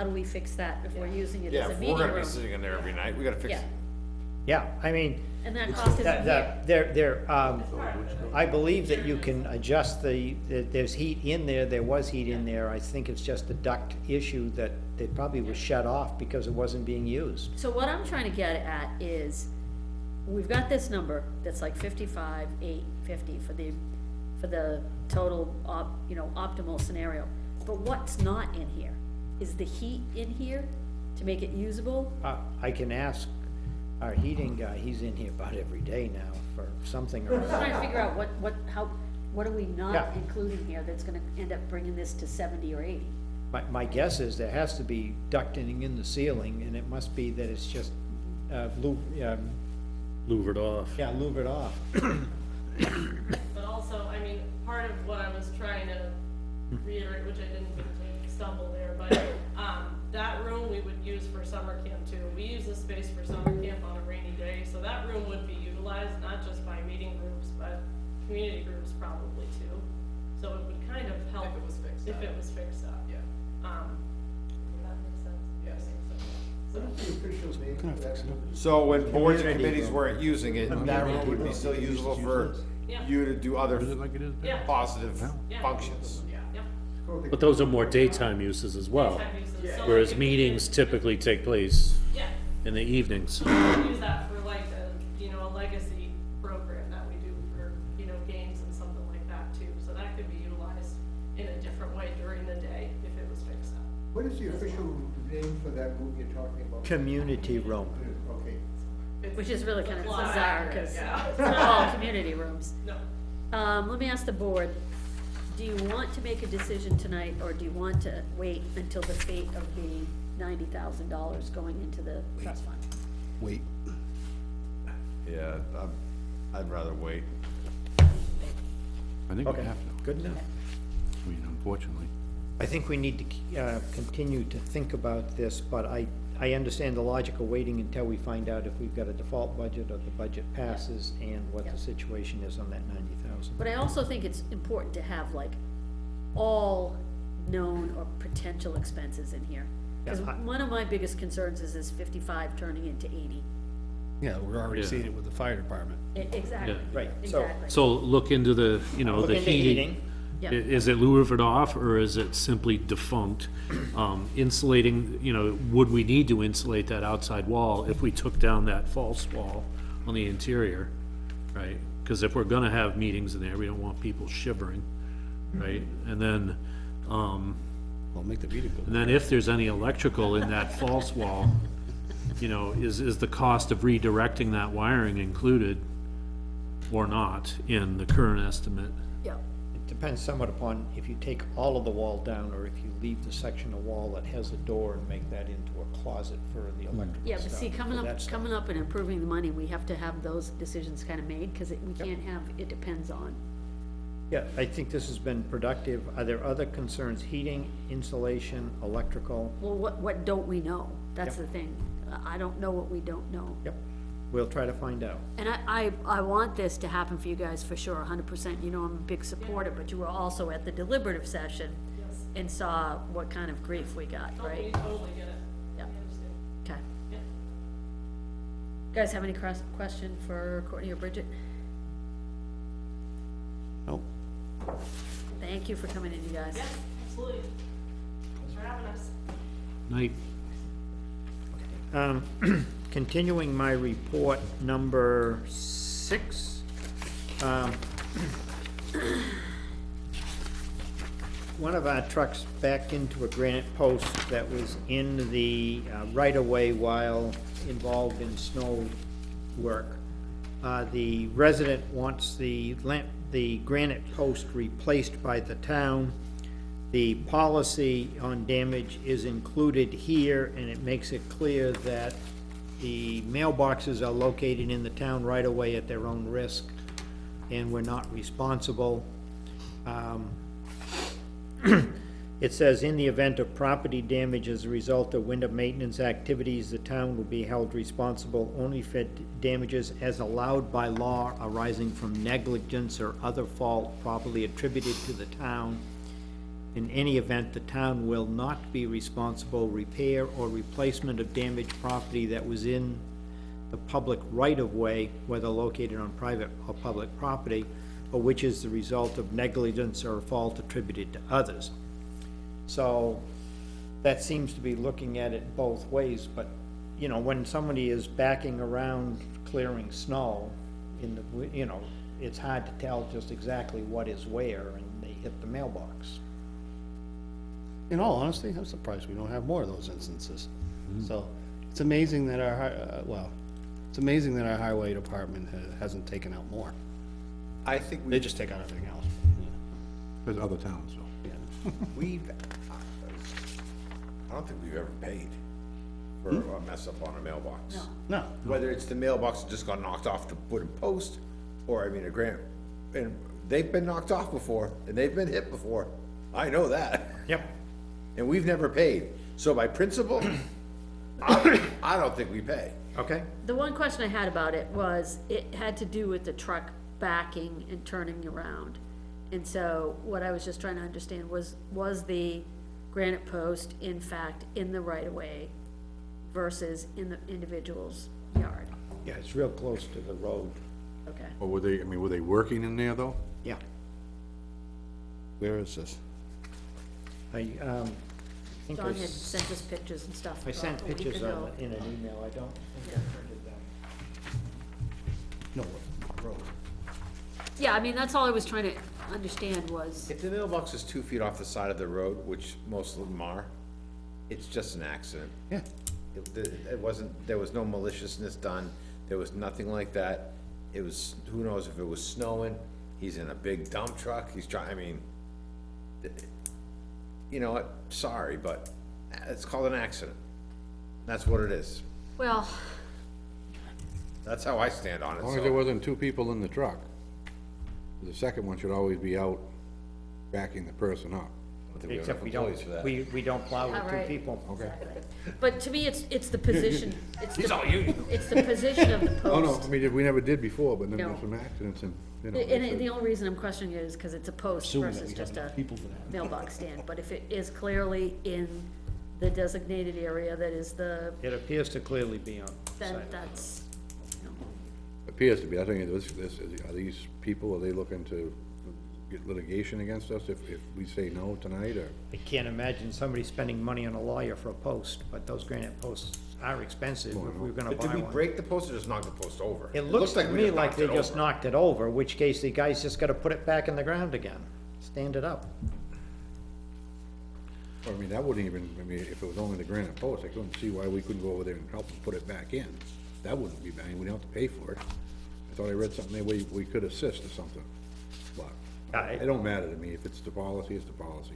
do we fix that if we're using it Yeah, as a if meeting we're gonna be room? sitting in there every night, we gotta fix Yeah, it. Yeah, I mean, and that cost isn't here. I believe that you can adjust there's heat in there was heat in there. I think it's just a duct issue that probably was shut off because it wasn't being used. So what I'm trying to get at is, we've got this number that's like 55,850 for the total optimal scenario. But what's not in here? Is the heat in here to make it usable? I can ask our heating guy, he's in here about every day now for something or I'm trying to other. figure out what are we not Yeah. including here that's gonna end up bringing this to 70 or 80? My guess is there has to be ducting in the ceiling, and it must be that it's just, Louvered off. louvered off. But also, I mean, part of what I was trying to reiterate, which I didn't mean to stumble there, but, that room we would use for summer camp too. We use this space for summer camp on a rainy day, so that room would be utilized, not just by meeting groups, but community groups probably too. So it would kind of help. If it was fixed If up. it was fixed up. Yeah. Does that make sense? Yes. So- What is the official name for that room? So when boards and Community committees room. weren't using it, that room would be still usable for Yeah. you to do other Is it like it is? Yeah. positive Yeah. functions. Yep. Oh, the- But those are more daytime uses as well, Daytime uses. So like whereas if- meetings typically take place Yeah. in the evenings. We could use that for like a legacy program that we do for, games and something like that too. So that could be utilized in a different way during the day if it was fixed up. What is the official name for that room you're talking about? Community room. Okay. Which is really kind of It's not bizarre, accurate, cause yeah. it's not all community rooms. No. Let me ask the board, do you want to make a decision tonight, or do you want to wait until the fate of the $90,000 going into the trust fund? Wait. Yeah, I'd rather wait. I think we Okay, have to, good enough. I mean, unfortunately. I think we need to continue to think about this, but I understand the logic of waiting until we find out if we've got a default budget or the budget passes and what Yeah. the situation is on that 90,000. But I also think it's important to have like all known or potential expenses in here. Cause Yeah, one of my biggest concerns is this 55 turning into 80. Yeah, we're already Yeah. seeing it with the fire department. Exactly. Yeah. Right, so- Exactly. So look into the, Look the into heating. Yeah. Is it louvered off, or is it simply defunct? Insulating, would we need to insulate that outside wall if we took down that false wall on the interior, right? Because if we're gonna have meetings in there, we don't want people shivering, right? And then, Well, make the meeting and go. then if there's any electrical in that false wall, is the cost of redirecting that wiring included or not in the current estimate? Yeah. It depends somewhat upon if you take all of the wall down, or if you leave the section of wall that has a door and make that into a closet for the electrical Yeah, but stuff, see, for coming that up, stuff. coming up and improving the money, we have to have those decisions kind of made, cause we can't have, it depends on. Yeah, I think this has been productive. Are there other concerns? Heating, insulation, electrical? Well, what don't we know? That's Yep. the thing. I don't know what we don't know. Yep. We'll try to find out. And I want this to happen for you guys for sure, 100%. You know, I'm a big supporter, but you were also at the deliberative session Yes. and saw what kind of grief we got, Oh, we right? totally get it. Yeah. We understand. Okay. Yeah. Guys, have any question for Courtney or Bridget? Nope. Thank you for coming in, you guys. Yes, absolutely. Thanks for having us. Night. Continuing my report number 6. One of our trucks backed into a granite post that was in the right-of-way while involved in snow work. The resident wants the granite post replaced by the town. The policy on damage is included here, and it makes it clear that the mailboxes are located in the town right away at their own risk, and we're not responsible. It says, in the event of property damage as a result of winter maintenance activities, the town will be held responsible only for damages as allowed by law arising from negligence or other fault properly attributed to the town. In any event, the town will not be responsible repair or replacement of damaged property that was in the public right-of-way, whether located on private or public property, or which is the result of negligence or fault attributed to others. So, that seems to be looking at it both ways, but, you know, when somebody is backing around clearing snow in the, you know, it's hard to tell just exactly what is where, and they hit the mailbox. In all honesty, I'm surprised we don't have more of those instances. So, it's amazing that it's amazing that our highway department hasn't taken out more. I think They just take out everything else. There's other towns, so. I don't think we've ever paid for a mess up on a mailbox. No, Whether it's the mailbox that just got knocked off to put in post, or, I mean, a grant, and they've been knocked off before, and they've been hit before. I know that. Yep. And we've never paid. So by principle, I don't think we pay. Okay. The one question I had about it was, it had to do with the truck backing and turning around. And so, what I was just trying to understand was the granite post in fact in the right-of-way versus in the individual's yard? Yeah, it's real close to the road. Okay. Or were they, I mean, were they working in there, though? Yeah. where is this? I think John had sent us pictures and stuff. I sent about a week pictures ago. in an email, I don't think I printed them. No, road. Yeah, I mean, that's all I was trying to understand was, If the mailbox is 2 feet off the side of the road, which most of them are, it's just an accident. Yeah. It wasn't, there was no maliciousness done, there was nothing like that. It was, who knows if it was snowing, he's in a big dump truck, he's trying, I mean, you know what, sorry, but it's called an accident. That's what it is. well, That's how I stand on it, As long as there so. wasn't 2 people in the truck. The second one should always be out backing the person up. I think we have Except we enough employees for that. don't, we don't plow Yeah, with two right. people. Okay. but to me, it's the position, He's all union. it's the position of the Oh, no, I post. mean, we never did before, but then No. there's some accidents and, you know. And the only reason I'm questioning it is because it's a post Assuming that versus we have just a enough people for that. mailbox stand. But if it is clearly in the designated area that is the, It appears to clearly be on then site. that's, you know, Appears to be, I think, are these people, are they looking to get litigation against us if we say no tonight, or? I can't imagine somebody spending money on a lawyer for a post, but those granite posts are expensive if we were gonna But buy did we one. break the post or just knock the post over? It looks to we me just like knocked they it just over. knocked it over, which case the guy's just gotta put it back in the ground again, stand it up. I mean, that wouldn't even, I mean, if it was only the granite post, I couldn't see why we couldn't go over there and help them put it back in. That wouldn't be bad, we don't have to pay for it. I thought I read something, that we could assist or something, but it don't matter to me, if it's the policy, it's the policy.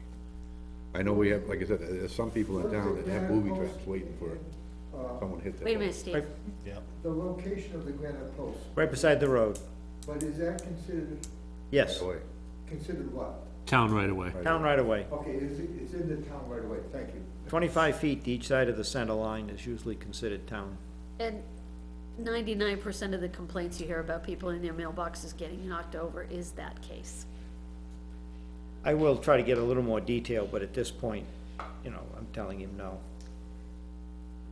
I know we have, like I said, there's some people in town that have booby traps waiting for someone to hit their. wait a minute, Steve. Yep. The location of the granite post, Right beside the road, but is that yes, Away. considered what? Town right away. town right away. Okay, it's in the town right away, thank you. 25 feet to each side of the center line is usually considered town. And 99% of the complaints you hear about people in their mailboxes getting knocked over is that case. I will try to get a little more detail, but at this point, you know, I'm telling him no.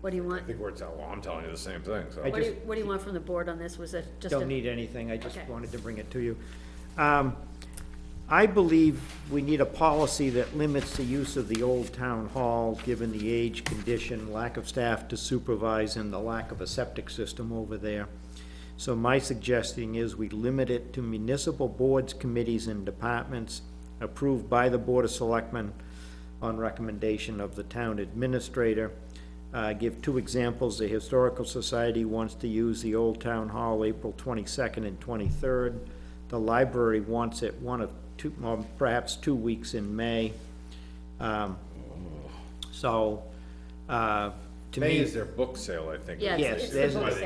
What do you want, well, I'm telling you the same thing, so. what do you want from the board on this? Was it just a? Don't need anything, I just Okay. wanted to bring it to you. I believe we need a policy that limits the use of the old town hall, given the age, condition, lack of staff to supervise, and the lack of a septic system over there. So my suggestion is we limit it to municipal boards, committees, and departments approved by the Board of Selectmen on recommendation of the town administrator. Give two examples. The Historical Society wants to use the old town hall April 22nd and 23rd. The library wants it one of two, or perhaps 2 weeks in May. To May me, is their book sale, I think. Yeah, Yes, it's there's the a- book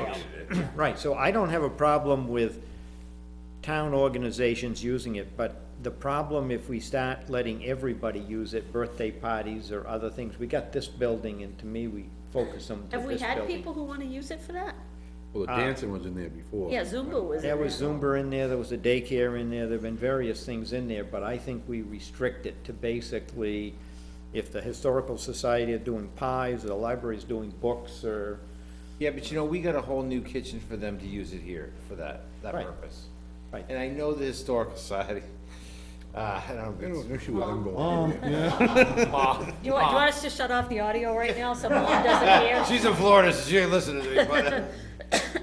sale. right, so I don't have a problem with town organizations using it, but the problem if we start letting everybody use it, birthday parties or other things, we got this building, and to me, we focus them to Have we this had building. people who wanna use it for that? Well, the dancing was in there before. Yeah, Zumba was in There was there. Zumba in there was a daycare in there, there've been various things in there, but I think we restrict it to basically, if the Historical Society are doing pies, or the library's doing books, or, Yeah, but you know, we got a whole new kitchen for them to use it here for that Right. purpose. Right. And I know the Historical Society, I don't I know. don't have an issue with them going in there. Do you want us to shut off the audio right now so mom doesn't hear? She's in Florida, so she ain't listening to me, but,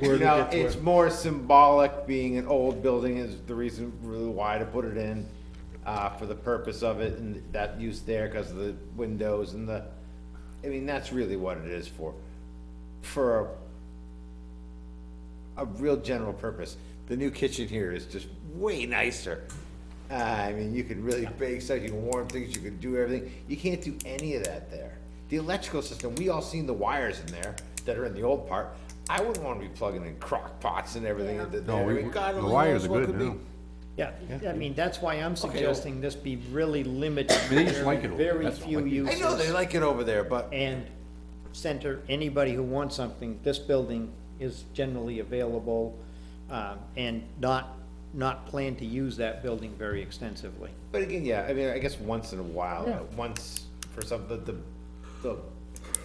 you know, it's more symbolic, being an old building is the reason really why to put it in, for the purpose of it, and that use there because of the windows and the, I mean, that's really what it is for. For a real general purpose. The new kitchen here is just way nicer. I mean, you can really bake stuff, you can warm things, you can do everything. You can't do any of that there. The electrical system, we all seen the wires in there that are in the old part. I wouldn't wanna be plugging in crock pots and everything into there. I mean, God The only wires knows are what good could be. now. yeah, I mean, that's why I'm suggesting this be really limited. They just like it over there, Very that's all. few Like- uses. I know they like it over there, but And center, anybody who wants something, this building is generally available, and not plan to use that building very extensively. But again, yeah, I mean, I guess once in a while, once for some, the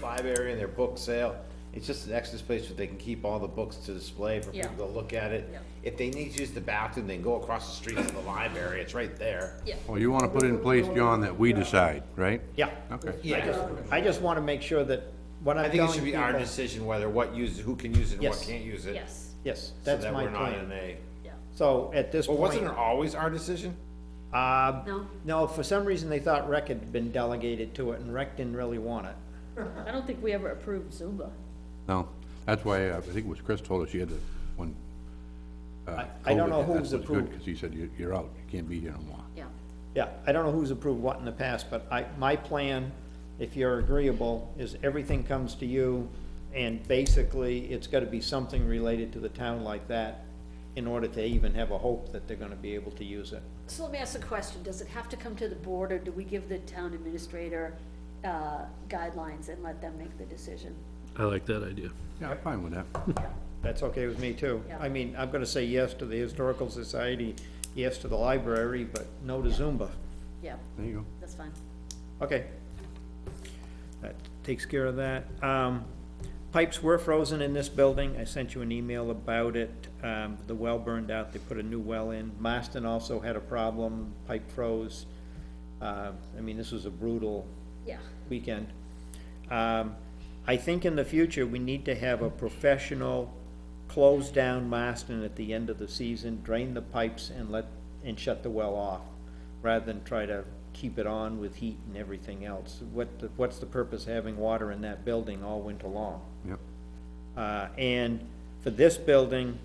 library and their book sale, it's just an extra space where they can keep all the books to display for Yeah. people to look at it. Yeah. If they need to use the bathroom, they can go across the street to the library, it's right there. Yeah, Well, you wanna put it in place, John, that we decide, right? Yeah, Okay. Yeah, I just wanna make sure that what I'm I think telling it should people. be our decision whether what uses, who can use it and what Yes. can't use it. yes, Yes, So that's that my we're not plan. in a, yeah. So at this well, wasn't point, it always our decision? No, no, for some reason they thought Rec had been delegated to it, and Rec didn't really want it. I don't think we ever approved Zumba. No, that's why, I think it was Chris told us she had to, when, I don't know COVID hit, who's that's what's good, approved. Cause he said, you're out, you can't be here no more. Yeah, Yeah, I don't know who's approved what in the past, but my plan, if you're agreeable, is everything comes to you, and basically, it's gotta be something related to the town like that, in order to even have a hope that they're gonna be able to use it. so let me ask a question, does it have to come to the board, or do we give the town administrator, guidelines and let them make the decision? I like that idea. Yeah, I'm fine with that. That's okay with me too. Yeah. I mean, I'm gonna say yes to the Historical Society, yes to the library, but no to Zumba. Yeah, There you go. that's fine. Okay. That takes care of that. Pipes were frozen in this building. I sent you an email about it. The well burned out. They put a new well in. Marston also had a problem. Pipe froze. I mean, this was a brutal Yeah, weekend. I think in the future, we need to have a professional close down Marston at the end of the season, drain the pipes and shut the well off, rather than try to keep it on with heat and everything else. What's the purpose of having water in that building all winter long? Yep. And for this building,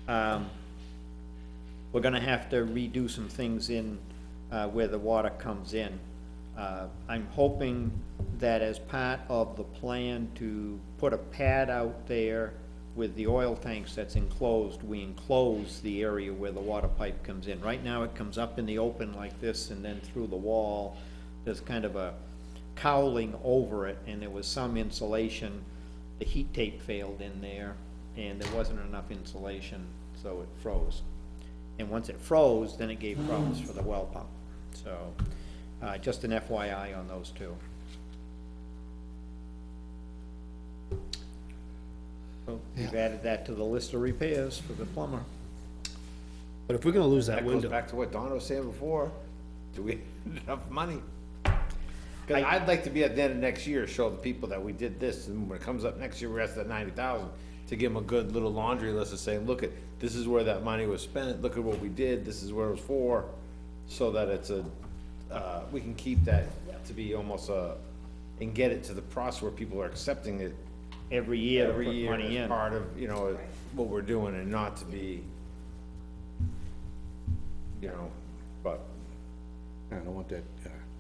we're gonna have to redo some things in, where the water comes in. I'm hoping that as part of the plan to put a pad out there with the oil tanks that's enclosed, we enclose the area where the water pipe comes in. Right now, it comes up in the open like this and then through the wall. There's kind of a cowling over it, and there was some insulation. The heat tape failed in there, and there wasn't enough insulation, so it froze. And once it froze, then it gave problems for the well pump, so, just an FYI on those two. So we've added that to the list of repairs for the plumber. But if we're gonna lose that That goes window, back to what Don was saying before, do we have enough money? Cause I'd like to be at the end of next year, show the people that we did this, and when it comes up next year, we're at that 90,000, to give them a good little laundry list of saying, look at, this is where that money was spent, look at what we did, this is where it was for, so that it's a, we can keep that to be almost a, and get it to the process where people are accepting it Every year to every put year money as in. part of, you know, what we're doing, and not to be, you know, but, I don't want that,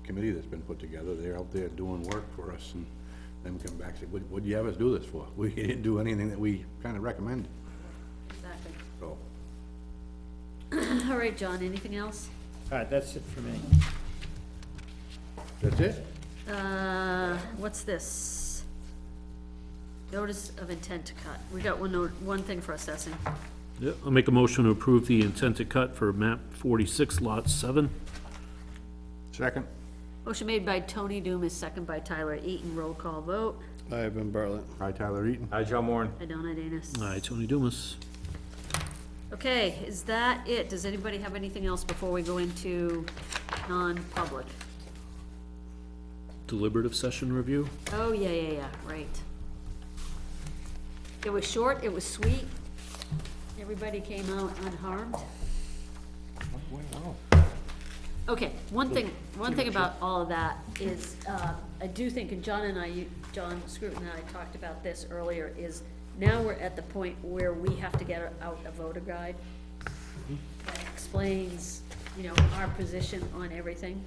committee that's been put together, they're out there doing work for us, and them come back and say, what'd you have us do this for? We didn't do anything that we kinda recommended, Exactly. so. All right, John, anything else? All right, that's it for me. That's it? What's this? Notice of intent to cut. We got one thing for assessing. Yeah, I'll make a motion to approve the intent to cut for map 46, lot 7. Second? Motion made by Tony Dumas, second by Tyler Eaton, roll call vote. I have been Berlin. Hi, Tyler Eaton. hi, John Moore. By Donna Danus. Aye, Tony Dumas. Okay, is that it? Does anybody have anything else before we go into non-public? Deliberative session review? Oh, yeah, right. It was short, it was sweet. Everybody came out unharmed. Okay, one thing about all of that is, I do think, and John Scruton and I talked about this earlier, is now we're at the point where we have to get out a voter guide that explains, you know, our position on everything.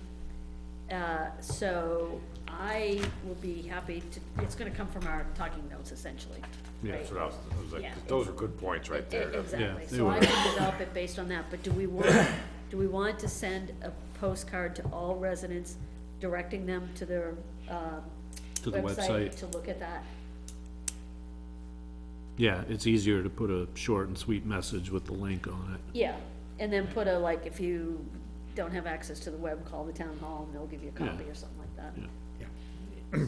So I will be happy to, it's gonna come from our talking notes essentially. Yeah, right? that's what I was like, Yeah. those are good points right there. Exactly, Yeah, they so I were. can develop it based on that, but do we want to send a postcard to all residents directing them to their, To the website. to look at that? Yeah, it's easier to put a short and sweet message with the link on it. Yeah, and then put a, like, if you don't have access to the web, call the town hall and they'll give you a copy Yeah. or something like that. Yeah.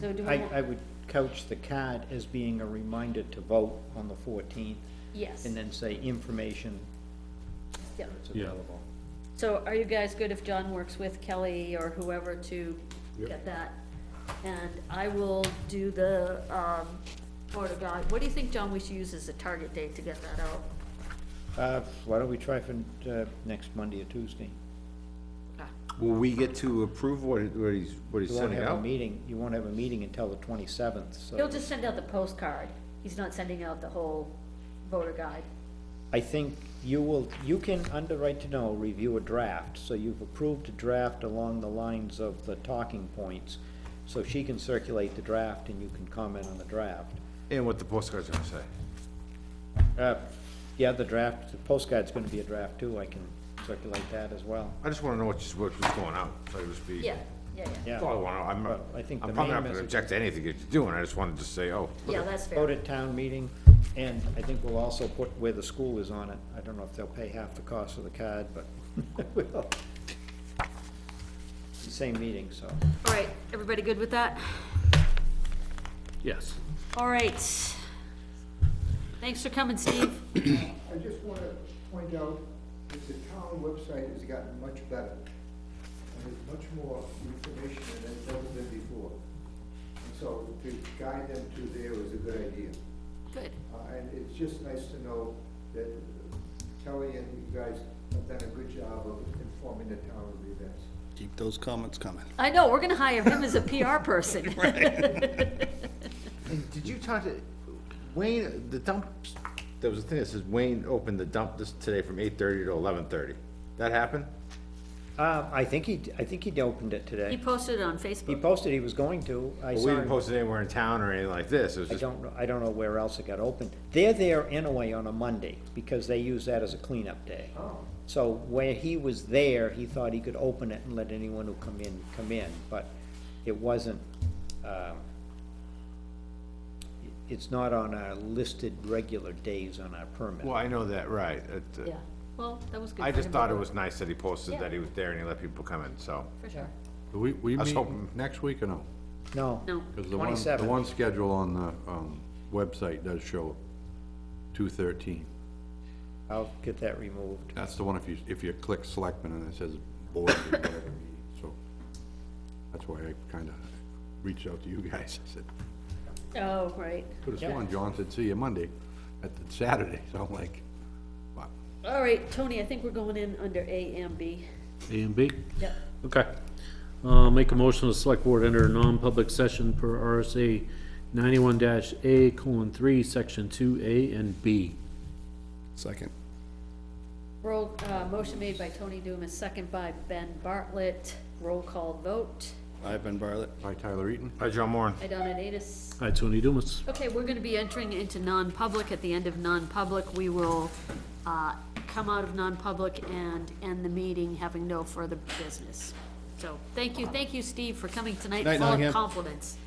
So do we, I would couch the card as being a reminder to vote on the 14th, yes, and then say information yeah. that's Yeah. available. So are you guys good if John works with Kelly or whoever to get that? And I will do the, voter guide. What do you think, John, we should use as a target date to get that out? Why don't we try for, next Monday or Tuesday? Okay. Will we get to approve what he's You won't sending have a out? meeting, you won't have a meeting until the 27th, so. He'll just send out the postcard. He's not sending out the whole voter guide. I think you can, under right to know, review a draft, so you've approved a draft along the lines of the talking points, so she can circulate the draft and you can comment on the draft. And what the postcard's gonna say? Yeah, the draft, the postcard's gonna be a draft too, I can circulate that as well. I just wanna know what's going out, so I just be. Yeah. Yeah, That's all I wanna know. I'm Well, I think I'm the probably main not gonna message object to anything that you're doing, I just wanted to say, oh. Yeah, that's vote fair. at town meeting, and I think we'll also put where the school is on it. I don't know if they'll pay half the cost of the card, but we'll. Same meeting, so. All right, everybody good with that? Yes. All right. Thanks for coming, Steve. I just want to point out that the town website has gotten much better. And there's much more information than it's ever been before. And so to guide them to there is a good idea. Good. And it's just nice to know that Kelly and you guys have done a good job of informing the town of the events. Keep those comments coming. I know, we're gonna hire him as a PR person. And did you talk to Wayne, the dump, there was a thing that says Wayne opened the dump this today from 8:30 to 11:30. That happened? I think he opened it He today. posted it on He Facebook. posted he was going to. I Well, we saw didn't him. post it anywhere in town or anything like this, it was I just, don't know where else it got opened. They're there anyway on a Monday, because they use that as a cleanup day. Oh. So where he was there, he thought he could open it and let anyone who come in, but it wasn't, it's not on our listed regular days on our permit. Well, I know that, right. Yeah, well, that was good. I for just him thought to it do. was nice that he posted Yeah. that he was there and he let people come in, so. For sure. We I was meet hoping- next week or no? No. No, Because the 27th. one schedule on the, website does show 2:13. I'll get that removed. That's the one if you click Selectmen and it says board or whatever meeting, so. That's why I kinda reached out to you guys. I said, oh, right. could've sworn John said, see you Monday, at the Saturday, so I'm like, wow. All right, Tony, I think we're going in under A and B. A and B? Yep. Okay. Make a motion to select board enter a non-public session per RSA 91-A:3, section 2A and B. Second. Motion made by Tony Dumas, second by Ben Bartlett. Roll call vote. I've been Bartlett. Hi, Tyler Eaton. Hi, John Moore. I Donna Natus. Hi, Tony Dumas. Okay, we're gonna be entering into non-public. At the end of non-public, we will, come out of non-public and end the meeting, having no further business. So, thank you, Steve, for coming tonight, Night, full of Nottingham. compliments.